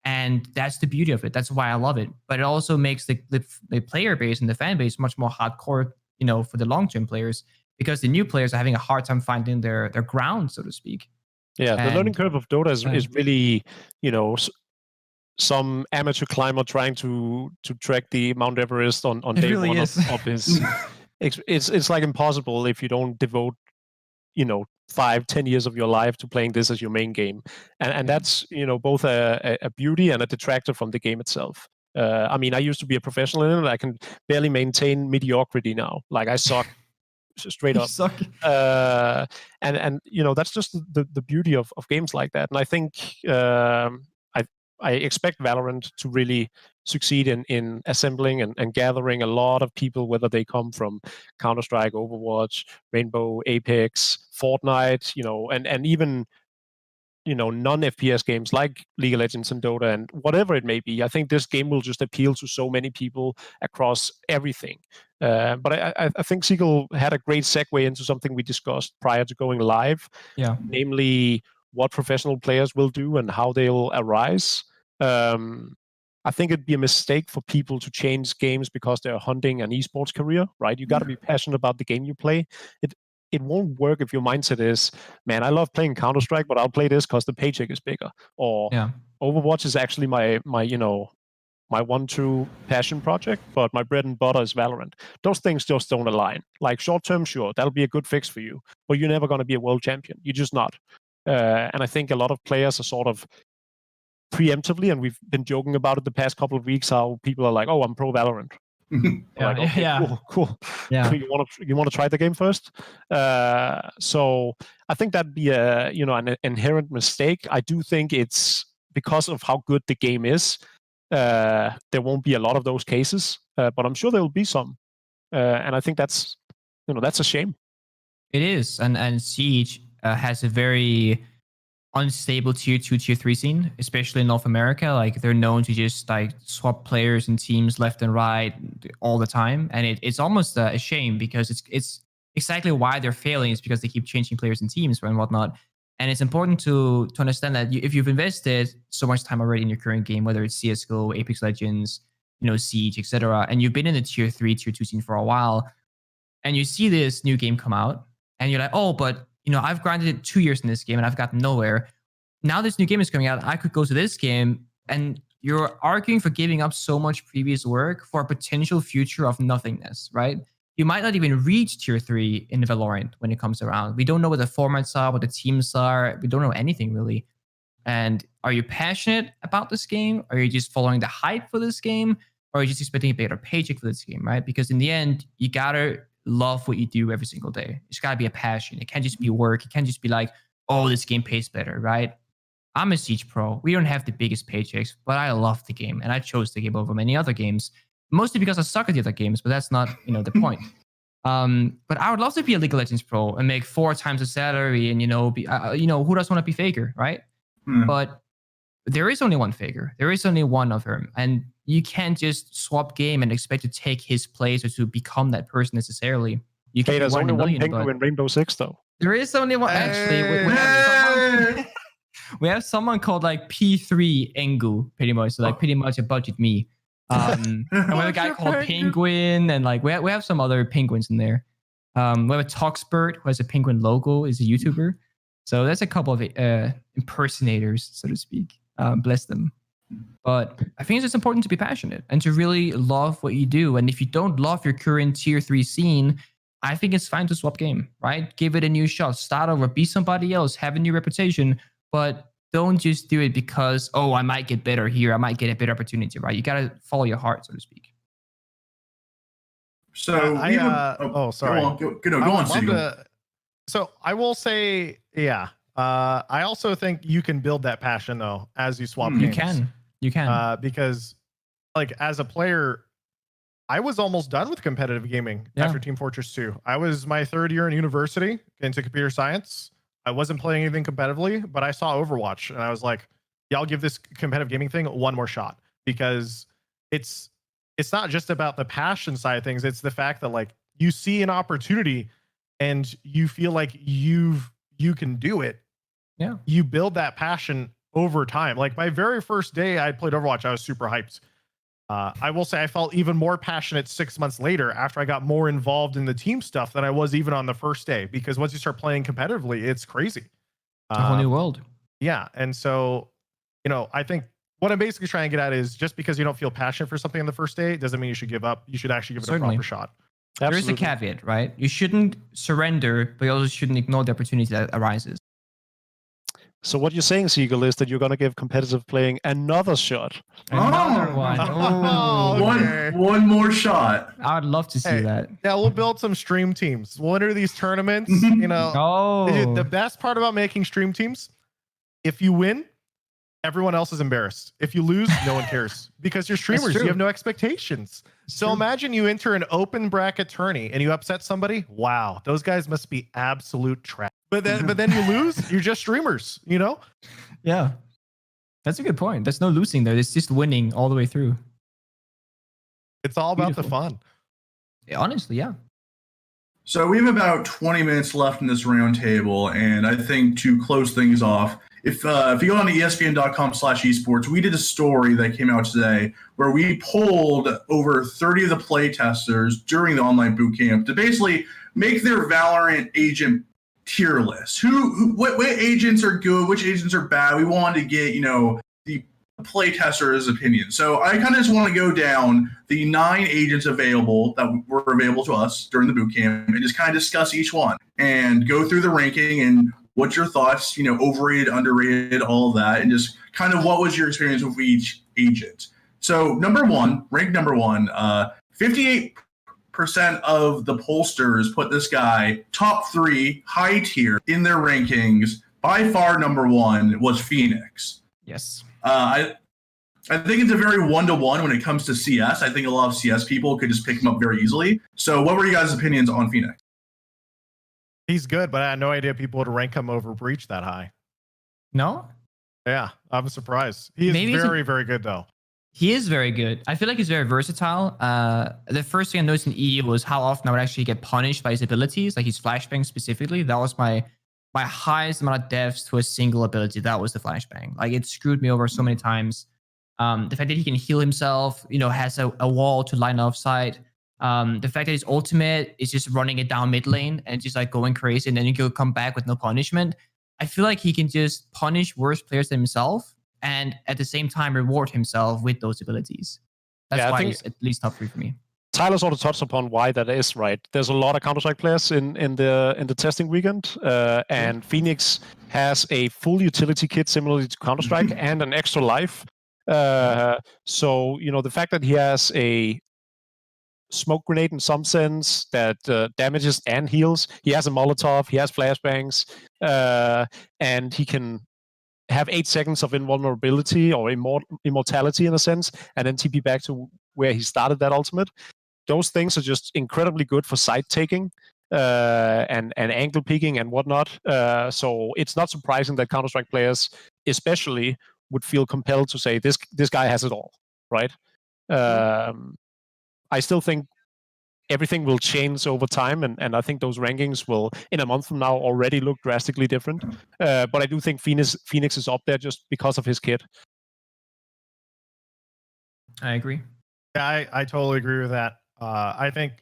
And that's the beauty of it. That's why I love it. But it also makes the player base and the fan base much more hardcore, for the long-term players, because the new players are having a hard time finding their ground, so to speak. Yeah, the learning curve of Dota is really, some amateur climber trying to trek the Mount Everest on day really one of his. It's like impossible if you don't devote, 5-10 years of your life to playing this as your main game, and that's both a beauty and a detractor from the game itself. I mean, I used to be a professional in it. I can barely maintain mediocrity now. Like, I suck. Straight up. And that's just the beauty of games like that. And I think I expect Valorant to really succeed in assembling and gathering a lot of people, whether they come from Counter-Strike, Overwatch, Rainbow, Apex, Fortnite, and even non-FPS games like League of Legends and Dota and whatever it may be. I think this game will just appeal to so many people across everything. But I think Seagull had a great segue into something we discussed prior to going live, namely what professional players will do and how they'll arise. I think it'd be a mistake for people to change games because they're hunting an esports career, right? You got to be passionate about the game you play. It won't work if your mindset is, man, I love playing Counter-Strike, but I'll play this because the paycheck is bigger. Or Overwatch is actually my one true passion project, but my bread and butter is Valorant. Those things just don't align. Like, short term, sure, that'll be a good fix for you, but you're never going to be a world champion. You're just not. And I think a lot of players are sort of preemptively, and we've been joking about it the past couple of weeks, how people are like, oh, I'm pro Valorant. Like, okay, cool. Yeah. You want to try the game first? So I think that'd be an inherent mistake. I do think it's because of how good the game is. There won't be a lot of those cases, but I'm sure there will be some. And I think that's a shame. It is, and Siege has a very unstable tier 2, tier 3 scene, especially in North America. Like, they're known to just like swap players and teams left and right all the time, and it's almost a shame, because it's exactly why they're failing, is because they keep changing players and teams and whatnot. And it's important to understand that if you've invested so much time already in your current game, whether it's CSGO, Apex Legends, Siege, etc., and you've been in the tier 3, tier 2 scene for a while, and you see this new game come out, and you're like, oh, but I've grinded 2 years in this game and I've gotten nowhere. Now this new game is coming out. I could go to this game, and you're arguing for giving up so much previous work for a potential future of nothingness, right? You might not even reach tier 3 in Valorant when it comes around. We don't know what the formats are, what the teams are. We don't know anything really. And are you passionate about this game? Are you just following the hype for this game? Or are you just expecting a better paycheck for this game, right? Because in the end, you gotta love what you do every single day. It's gotta be a passion. It can't just be work. It can't just be like, oh, this game pays better, right? I'm a Siege pro. We don't have the biggest paychecks, but I love the game, and I chose the game over many other games, mostly because I suck at the other games, but that's not, the point. But I would love to be a League of Legends pro and make 4 times the salary, and be, who doesn't want to be Faker, right? But there is only one Faker. There is only one of him. And you can't just swap game and expect to take his place or to become that person necessarily. You can There's only one Pengu in Rainbow Six, though. There is only one. Actually, we have someone called like P3 Engu, pretty much. So like pretty much a budget me. And we have a guy called Penguin, and like we have some other penguins in there. We have a Toxbird who has a penguin logo, is a YouTuber. So that's a couple of impersonators, so to speak. Bless them. But I think it's just important to be passionate and to really love what you do. And if you don't love your current tier 3 scene, I think it's fine to swap game, right? Give it a new shot. Start over, be somebody else, have a new reputation, but don't just do it because, I might get better here. I might get a better opportunity, right? You got to follow your heart, so to speak. So, sorry. Go on, Seagull. So I will say, I also think you can build that passion though as you swap games. You can. Because like as a player, I was almost done with competitive gaming after Team Fortress 2. I was my 3rd year in university into computer science. I wasn't playing anything competitively, but I saw Overwatch and I was like, I'll give this competitive gaming thing one more shot, because it's not just about the passion side of things. It's the fact that like you see an opportunity and you feel like you can do it. Yeah. You build that passion over time. Like my very first day I played Overwatch, I was super hyped. I will say I felt even more passionate 6 months later after I got more involved in the team stuff than I was even on the first day, because once you start playing competitively, it's crazy. A whole new world. Yeah. And so, I think what I'm basically trying to get at is just because you don't feel passionate for something on the first day doesn't mean you should give up. You should actually give it a proper shot. Absolutely. There is a caveat, right? You shouldn't surrender, but you also shouldn't ignore the opportunity that arises. So what you're saying, Seagull, is that you're going to give competitive playing another shot. Another one. One more shot. I would love to see that. Yeah, we'll build some stream teams. We'll enter these tournaments. The best part about making stream teams, if you win, everyone else is embarrassed. If you lose, no one cares, because you're streamers. You have no expectations. So imagine you enter an open bracket tourney and you upset somebody. Wow, those guys must be absolute trash. But then you lose. You're just streamers, Yeah, that's a good point. There's no losing there. It's just winning all the way through. It's all about the fun. Honestly, yeah. So we have about 20 minutes left in this roundtable, and I think to close things off, if you go on to ESPN.com/esports, we did a story that came out today where we polled over 30 of the play testers during the online boot camp to basically make their Valorant agent tier list. What agents are good, which agents are bad. We wanted to get, the play tester's opinion. So I kind of just want to go down the 9 agents available that were available to us during the boot camp and just kind of discuss each one and go through the ranking and what's your thoughts, overrated, underrated, all of that, and just kind of what was your experience with each agent. So ranked number one, 58% of the pollsters put this guy top 3, high tier in their rankings. By far, number 1 was Phoenix. Yes. I think it's a very 1-to-1 when it comes to CS. I think a lot of CS people could just pick him up very easily. So what were you guys' opinions on Phoenix? He's good, but I had no idea people would rank him over Breach that high. No? Yeah, I'm surprised. He is very, very good, though. He is very good. I feel like he's very versatile. The first thing I noticed in EE was how often I would actually get punished by his abilities, like his flashbang specifically. That was my highest amount of deaths to a single ability. That was the flashbang. Like, it screwed me over so many times. The fact that he can heal himself, has a wall to line of sight. The fact that his ultimate is just running it down mid lane and just like going crazy, and then you can come back with no punishment. I feel like he can just punish worse players than himself and at the same time reward himself with those abilities. That's why he's at least top 3 for me. Tyler sort of touched upon why that is, right? There's a lot of Counter-Strike players in the testing weekend, and Phoenix has a full utility kit similarly to Counter-Strike and an extra life. So the fact that he has a smoke grenade in some sense that damages and heals. He has a Molotov, he has flashbangs, and he can have 8 seconds of invulnerability or immortality in a sense, and then TP back to where he started that ultimate. Those things are just incredibly good for side taking and angle peeking and whatnot. So it's not surprising that Counter-Strike players especially would feel compelled to say this guy has it all, right? I still think everything will change over time, and I think those rankings will, in a month from now, already look drastically different. But I do think Phoenix is up there just because of his kit. I agree. Yeah, I totally agree with that. I think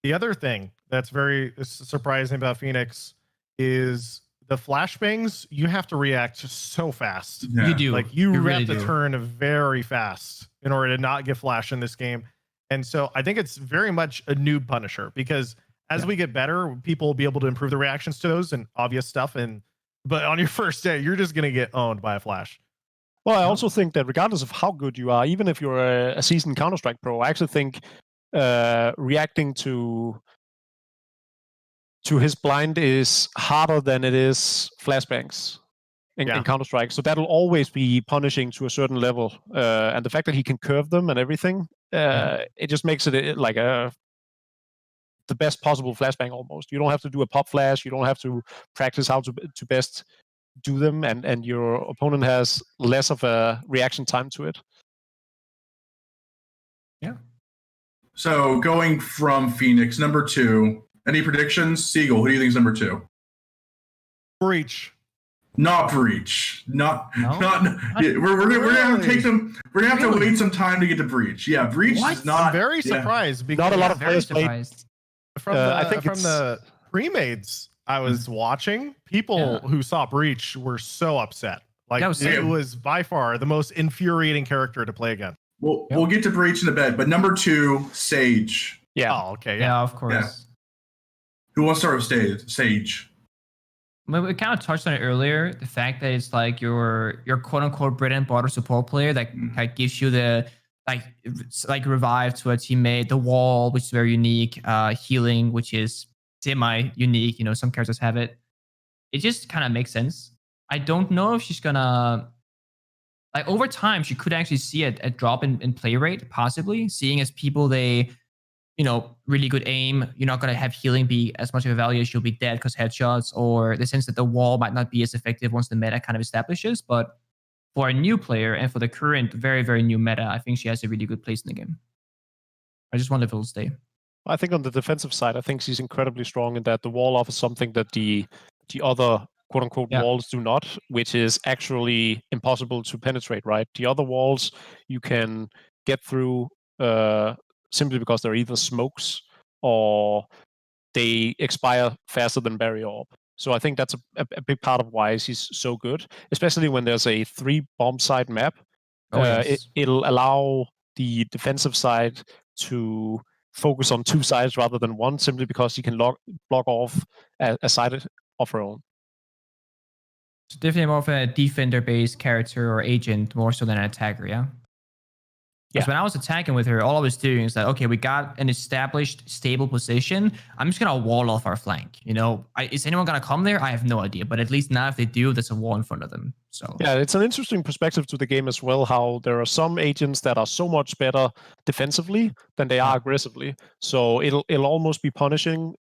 the other thing that's very surprising about Phoenix is the flashbangs. You have to react so fast. Yeah. You do. Like you really have to do. turn very fast in order to not get flashed in this game. And so I think it's very much a noob punisher, because as we get better, people will be able to improve the reactions to those and obvious stuff. But on your first day, you're just going to get owned by a flash. Well, I also think that regardless of how good you are, even if you're a seasoned Counter-Strike pro, I actually think reacting to his blind is harder than it is flashbangs in Counter-Strike. So that'll always be punishing to a certain level. And the fact that he can curve them and everything, it just makes it like the best possible flashbang almost. You don't have to do a pop flash. You don't have to practice how to best do them, and your opponent has less of a reaction time to it. Yeah. So going from Phoenix, number 2, any predictions? Seagull, who do you think is number 2? Breach. Not Breach. Not. No? Yeah, we're gonna have to take some. We're gonna have to wait some time to get to Breach. Yeah, Breach is not. I'm very surprised because Not a lot of Very players played. surprised. from I think from the pre-mades I was watching, people who saw Breach were so upset. Like it was by far the most infuriating character to play against. We'll get to Breach in a bit, but number 2, Sage. Yeah. Oh, okay. Yeah, of course. Yeah. Who wants to start with Sage? We kind of touched on it earlier. The fact that it's like your quote unquote bread and butter support player that gives you the like revive to a teammate, the wall, which is very unique, healing, which is semi unique. You know, some characters have it. It just kind of makes sense. I don't know if she's gonna like over time. She could actually see a drop in play rate, possibly, seeing as people really good aim. You're not going to have healing be as much of a value as you'll be dead because headshots, or the sense that the wall might not be as effective once the meta kind of establishes. But for a new player and for the current very, very new meta, I think she has a really good place in the game. I just wonder if it'll stay. I think on the defensive side, I think she's incredibly strong in that the wall offers something that the other quote-unquote walls do not, which is actually impossible to penetrate, right? The other walls you can get through simply because they're either smokes or they expire faster than barrier orb. So I think that's a big part of why she's so good, especially when there's a 3 bomb side map. It'll allow the defensive side to focus on 2 sides rather than 1, simply because she can block off a side of her own. It's definitely more of a defender-based character or agent, more so than an attacker, yeah? Because when I was attacking with her, all I was doing is that, okay, we got an established, stable position. I'm just going to wall off our flank. You know, is anyone going to come there? I have no idea. But at least now if they do, there's a wall in front of them. So yeah, it's an interesting perspective to the game as well, how there are some agents that are so much better defensively than they are aggressively. So it'll almost be punishing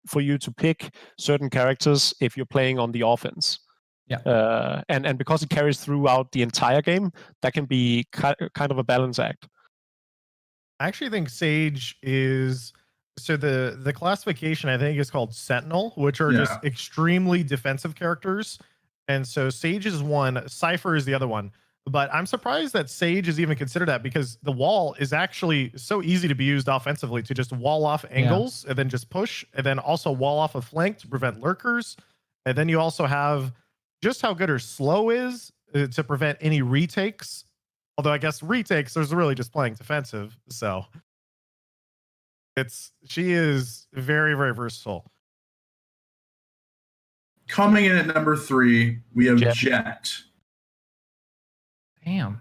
for you to pick certain characters if you're playing on the offense. Yeah. And because it carries throughout the entire game, that can be kind of a balance act. I actually think Sage is the classification I think is called Sentinel, which are just extremely defensive characters. And so Sage is one, Cypher is the other one. But I'm surprised that Sage is even considered that, because the wall is actually so easy to be used offensively, to just wall off angles and then just push, and then also wall off a flank to prevent lurkers. And then you also have just how good her slow is to prevent any retakes. Although I guess retakes is really just playing defensive. So she is very, very versatile. Coming in at number 3, we have Jet. Damn.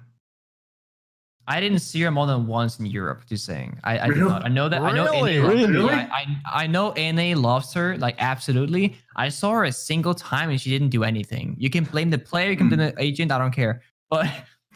I didn't see her more than once in Europe, just saying. I Really? did not. I know that. Really? I know Really? I know NA loves her, like absolutely. I saw her a single time and she didn't do anything. You can blame the player, you can blame the agent, I don't care. But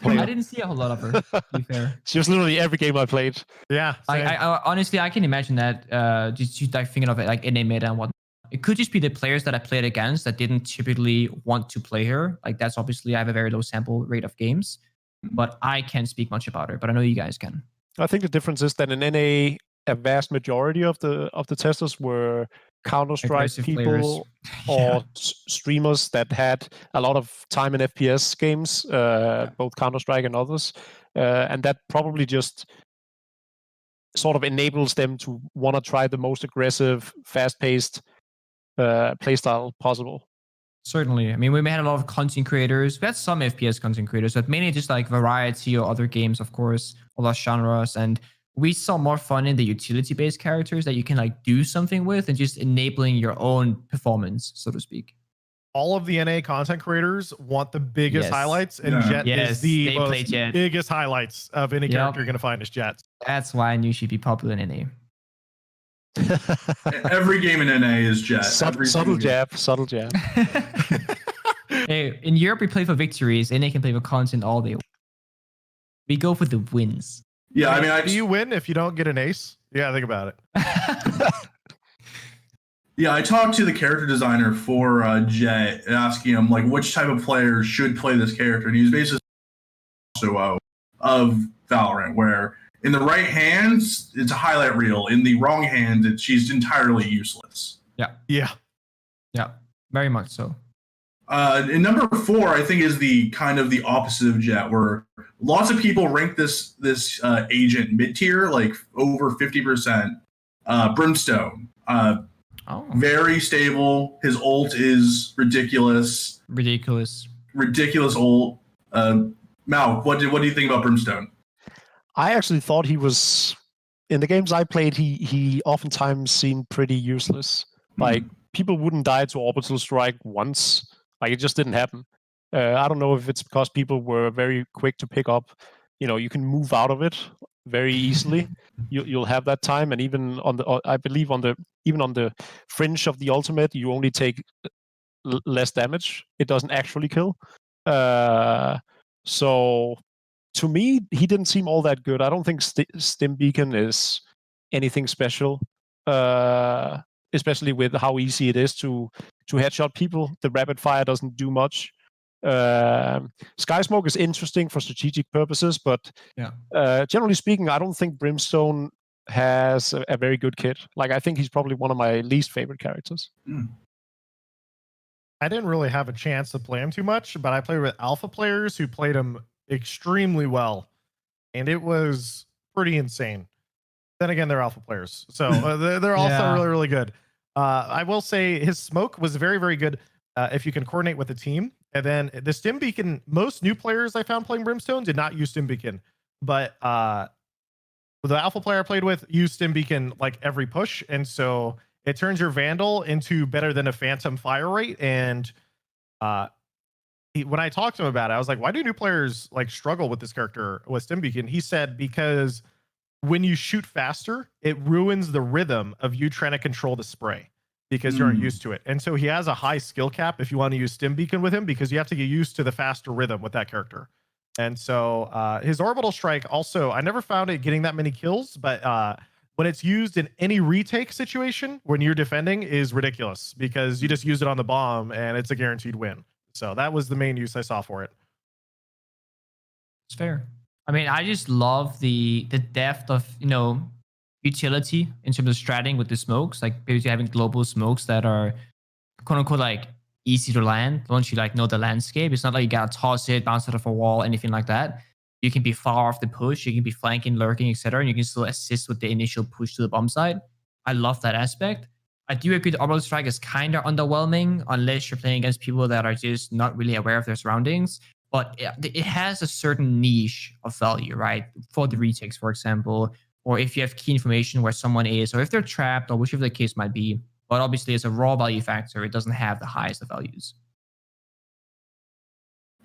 I didn't see a whole lot of her, to be fair. She was literally every game I played. Yeah. I honestly, I can imagine that. Just like thinking of it like NA meta and whatnot. It could just be the players that I played against that didn't typically want to play her. Like that's obviously I have a very low sample rate of games, but I can't speak much about her. But I know you guys can. I think the difference is that in NA, a vast majority of the testers were Counter-Strike Aggressive people or streamers that had a lot of time in FPS games, both Counter-Strike and others, and that probably just sort of enables them to want to try the most aggressive, fast-paced playstyle possible. Certainly. I mean, we had a lot of content creators. We had some FPS content creators, but mainly just like variety or other games, of course, a lot of genres. And we saw more fun in the utility-based characters that you can like do something with and just enabling your own performance, so to speak. All of the NA content creators want the biggest highlights, and Jet is the most biggest highlights of any character you're going to find is Jet. That's why I knew she'd be popular in NA. Every game in NA is Jet. Subtle jab. Hey, in Europe we play for victories. NA can play for content all day. We go for the wins. Yeah, I mean, do you win if you don't get an ace? Yeah, think about it. Yeah, I talked to the character designer for Jet, asking him like which type of player should play this character, and he was basically of Valorant, where in the right hands it's a highlight reel, in the wrong hands she's entirely useless. Yeah, very much so. And number 4, I think, is the kind of the opposite of Jet, where lots of people rank this agent mid tier, like over 50%. Brimstone. Very stable. His ult is ridiculous. Ridiculous ult. Maelk, what do you think about Brimstone? I actually thought he was, in the games I played, he oftentimes seemed pretty useless. Like people wouldn't die to orbital strike once. Like it just didn't happen. I don't know if it's because people were very quick to pick up. You can move out of it very easily. You'll have that time, and even on the, I believe on the fringe of the ultimate, you only take less damage. It doesn't actually kill. So to me, he didn't seem all that good. I don't think Stim Beacon is anything special, especially with how easy it is to headshot people. The rapid fire doesn't do much. Sky Smoke is interesting for strategic purposes, but generally speaking, I don't think Brimstone has a very good kit. Like, I think he's probably one of my least favorite characters. I didn't really have a chance to play him too much, but I played with alpha players who played him extremely well, and it was pretty insane. Then again, they're alpha players, so they're also really, really good. I will say his smoke was very, very good if you can coordinate with the team. And then the Stim Beacon, most new players I found playing Brimstone did not use Stim Beacon, but the alpha player I played with used Stim Beacon like every push, and so it turns your Vandal into better than a Phantom fire rate. And when I talked to him about it, I was like, why do new players like struggle with this character with Stim Beacon? He said, because when you shoot faster, it ruins the rhythm of you trying to control the spray because you aren't used to it. And so he has a high skill cap if you want to use Stim Beacon with him, because you have to get used to the faster rhythm with that character. And so his orbital strike also, I never found it getting that many kills, but when it's used in any retake situation when you're defending is ridiculous, because you just use it on the bomb and it's a guaranteed win. So that was the main use I saw for it. It's fair. I mean, I just love the depth of, utility in terms of stratting with the smokes, like basically having global smokes that are quote unquote like easy to land once you like know the landscape. It's not like you gotta toss it, bounce it off a wall, anything like that. You can be far off the push, you can be flanking, lurking, etc., and you can still assist with the initial push to the bomb site. I love that aspect. I do agree the orbital strike is kind of underwhelming unless you're playing against people that are just not really aware of their surroundings. But it has a certain niche of value, right? For the retakes, for example, or if you have key information where someone is, or if they're trapped, or whichever the case might be. But obviously, as a raw value factor, it doesn't have the highest of values.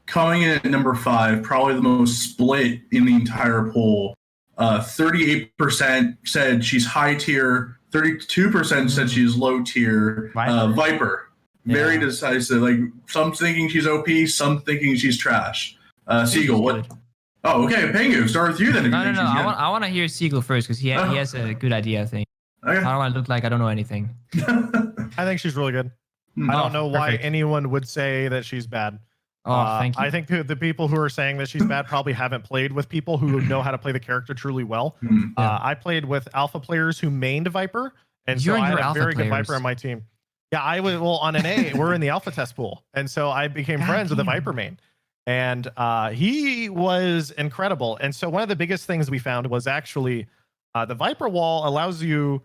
Coming in at number 5, probably the most split in the entire poll. 38% said she's high tier. 32% said she's low tier. Viper. Very decisive. Like, some thinking she's OP, some thinking she's trash. Seagull, what? Oh, okay. Pengu, start with you then. No. I want to hear Seagull first, because he has a good idea, I think. Okay. I don't want to look like I don't know anything. I think she's really good. I don't know why anyone would say that she's bad. Thank you. I think the people who are saying that she's bad probably haven't played with people who know how to play the character truly well. I played with alpha players who mained Viper, and so I had a very good Viper on my team. Yeah, I was on an A. We're in the alpha test pool, and so I became friends with the Viper main, and he was incredible. And so one of the biggest things we found was actually the Viper wall allows you,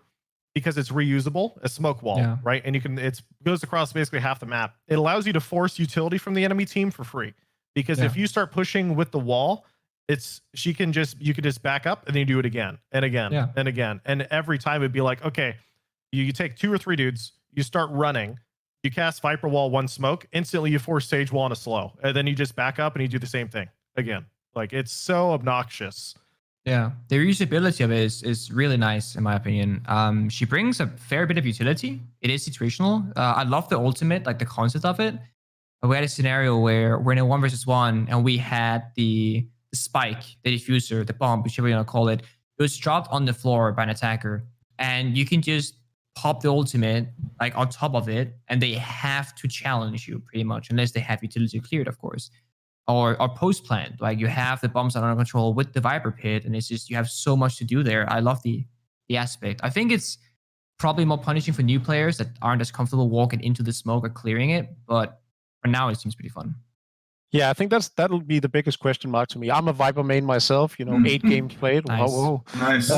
because it's reusable, a smoke wall, right? And it goes across basically half the map. It allows you to force utility from the enemy team for free, because if you start pushing with the wall, you can just back up and then you do it again and again and again, and every time it'd be like, okay, you take 2 or 3 dudes, you start running, you cast Viper wall, 1 smoke, instantly you force Sage wall on a slow, and then you just back up and you do the same thing again. Like, it's so obnoxious. Yeah, the reusability of it is really nice, in my opinion. She brings a fair bit of utility. It is situational. I love the ultimate, like the concept of it. We had a scenario where we're in a 1 versus 1, and we had the spike, the diffuser, the bomb, whichever you want to call it. It was dropped on the floor by an attacker, and you can just pop the ultimate like on top of it, and they have to challenge you pretty much, unless they have utility cleared, of course. Or post planned, like you have the bombs under control with the Viper pit, and it's just, you have so much to do there. I love the aspect. I think it's probably more punishing for new players that aren't as comfortable walking into the smoke or clearing it, but for now it seems pretty fun. Yeah, I think that'll be the biggest question mark to me. I'm a Viper main myself, 8 games played. Nice. Whoa. Nice.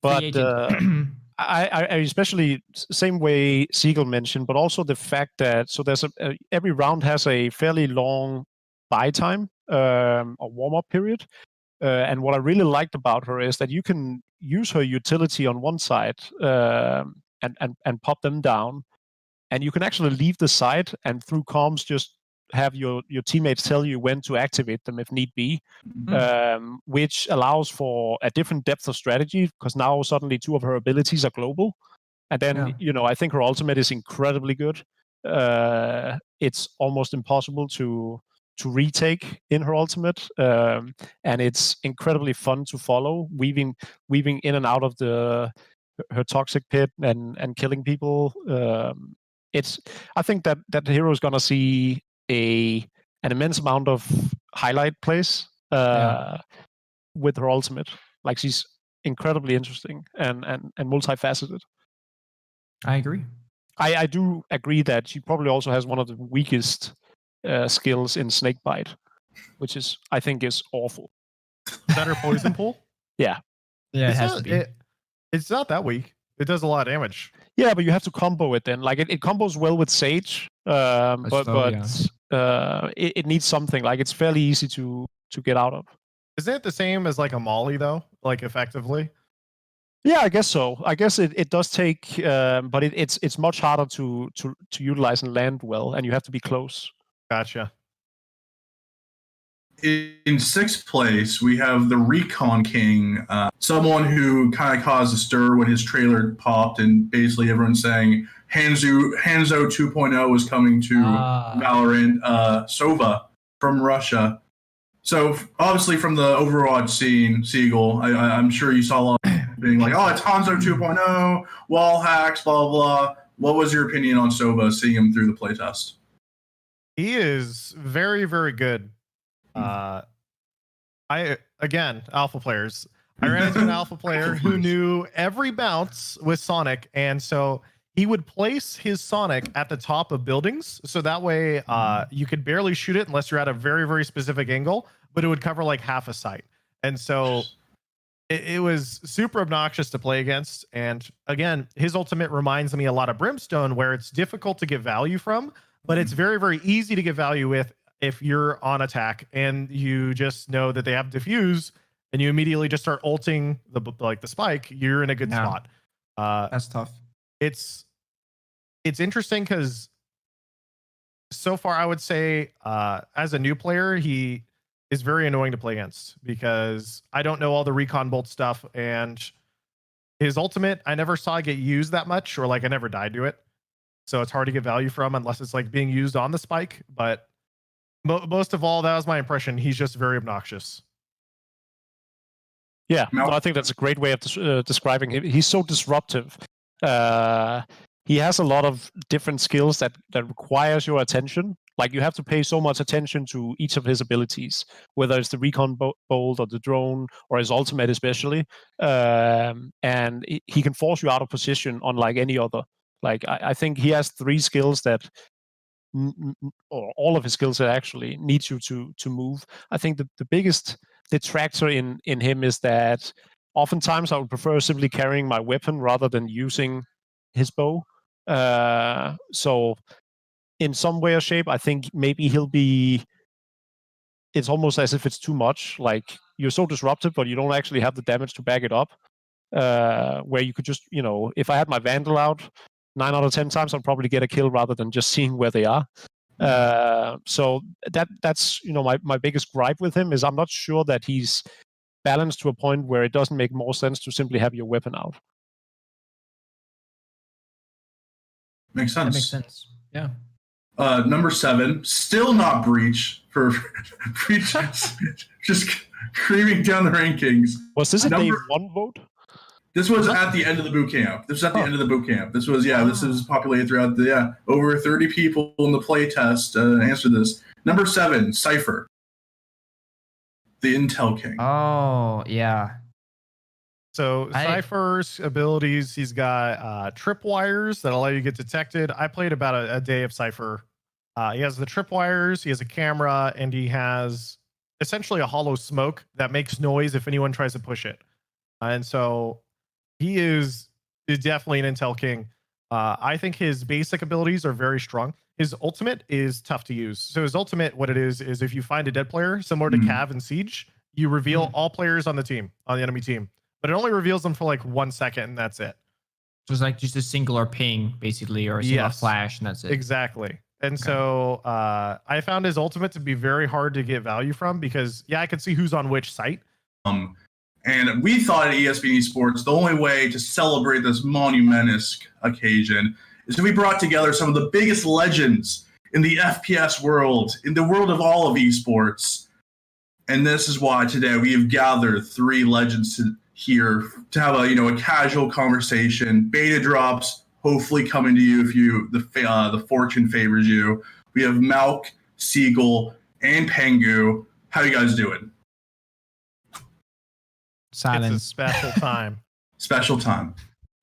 But I especially, same way Seagull mentioned, but also the fact that, so there's every round has a fairly long buy time, or warm-up period. And what I really liked about her is that you can use her utility on one side and pop them down, and you can actually leave the side and through comms just have your teammates tell you when to activate them if need be, which allows for a different depth of strategy, because now suddenly 2 of her abilities are global. And then, I think her ultimate is incredibly good. It's almost impossible to retake in her ultimate, and it's incredibly fun to follow, weaving in and out of her toxic pit and killing people. I think that hero is gonna see an immense amount of highlight plays with her ultimate. Like, she's incredibly interesting and multifaceted. I agree. I do agree that she probably also has one of the weakest skills in Snakebite, which I think is awful. Is that her poison pool? Yeah, it has to be. It's not that weak. It does a lot of damage. Yeah, but you have to combo it then. Like, it combos well with Sage, it needs something. Like, it's fairly easy to get out of. Isn't it the same as like a Molly though? Like, effectively? Yeah, I guess so. I guess it does take, but it's much harder to utilize and land well, and you have to be close. Gotcha. In 6th place, we have the Recon King, someone who kind of caused a stir when his trailer popped, and basically everyone's saying Hanzo 2.0 is coming to Valorant. Sova from Russia. So obviously from the Overwatch scene, Seagull, I'm sure you saw a lot of being like, oh, it's Hanzo 2.0, wall hacks, blah, blah. What was your opinion on Sova, seeing him through the playtest? He is very, very good. Alpha players. I ran into an alpha player who knew every bounce with Sonic, and so he would place his Sonic at the top of buildings, so that way you could barely shoot it unless you're at a very, very specific angle, but it would cover like half a site. And so it was super obnoxious to play against. And again, his ultimate reminds me a lot of Brimstone, where it's difficult to get value from, but it's very, very easy to get value with if you're on attack and you just know that they have diffuse and you immediately just start ulting the spike, you're in a good spot. That's tough. It's interesting because so far I would say as a new player, he is very annoying to play against because I don't know all the recon bolt stuff, and his ultimate I never saw get used that much, or like I never died to it. So it's hard to get value from unless it's like being used on the spike. But most of all, that was my impression. He's just very obnoxious. Yeah, no, I think that's a great way of describing him. He's so disruptive. he has a lot of different skills that requires your attention. Like you have to pay so much attention to each of his abilities, whether it's the recon bolt or the drone or his ultimate especially. And he can force you out of position unlike any other. Like I think he has 3 skills that, or all of his skills that actually needs you to move. I think the biggest detractor in him is that oftentimes I would prefer simply carrying my weapon rather than using his bow. So in some way or shape, I think maybe it's almost as if it's too much. Like you're so disruptive, but you don't actually have the damage to back it up. Where you could just, if I had my Vandal out, 9 out of 10 times, I'll probably get a kill rather than just seeing where they are. So that's my biggest gripe with him is I'm not sure that he's balanced to a point where it doesn't make more sense to simply have your weapon out. Makes sense. That makes sense. Yeah. Number 7, still not Breach for Breach, just creeping down the rankings. Was this a day 1 vote? This was at the end of the boot camp. This is populated throughout over 30 people in the play test answered this. Number 7, Cypher, the Intel King. Oh, yeah. So Cypher's abilities, he's got tripwires that allow you to get detected. I played about a day of Cypher. He has the tripwires, he has a camera, and he has essentially a hollow smoke that makes noise if anyone tries to push it. And so he is definitely an Intel King. I think his basic abilities are very strong. His ultimate is tough to use. So his ultimate, what it is if you find a dead player, similar to Cav and Siege, you reveal all players on the enemy team. But it only reveals them for like 1 second, and that's it. So it's like just a singular ping, basically, or a single flash, and that's it. Exactly. And so I found his ultimate to be very hard to get value from because, I could see who's on which site. And we thought at ESPN Esports, the only way to celebrate this monumentous occasion is if we brought together some of the biggest legends in the FPS world, in the world of all of esports. And this is why today we have gathered 3 legends here to have a casual conversation. Beta drops hopefully coming to you if the fortune favors you. We have Maelk, Seagull, and Pengu. How you guys doing? Silence. It's a special time. Special time.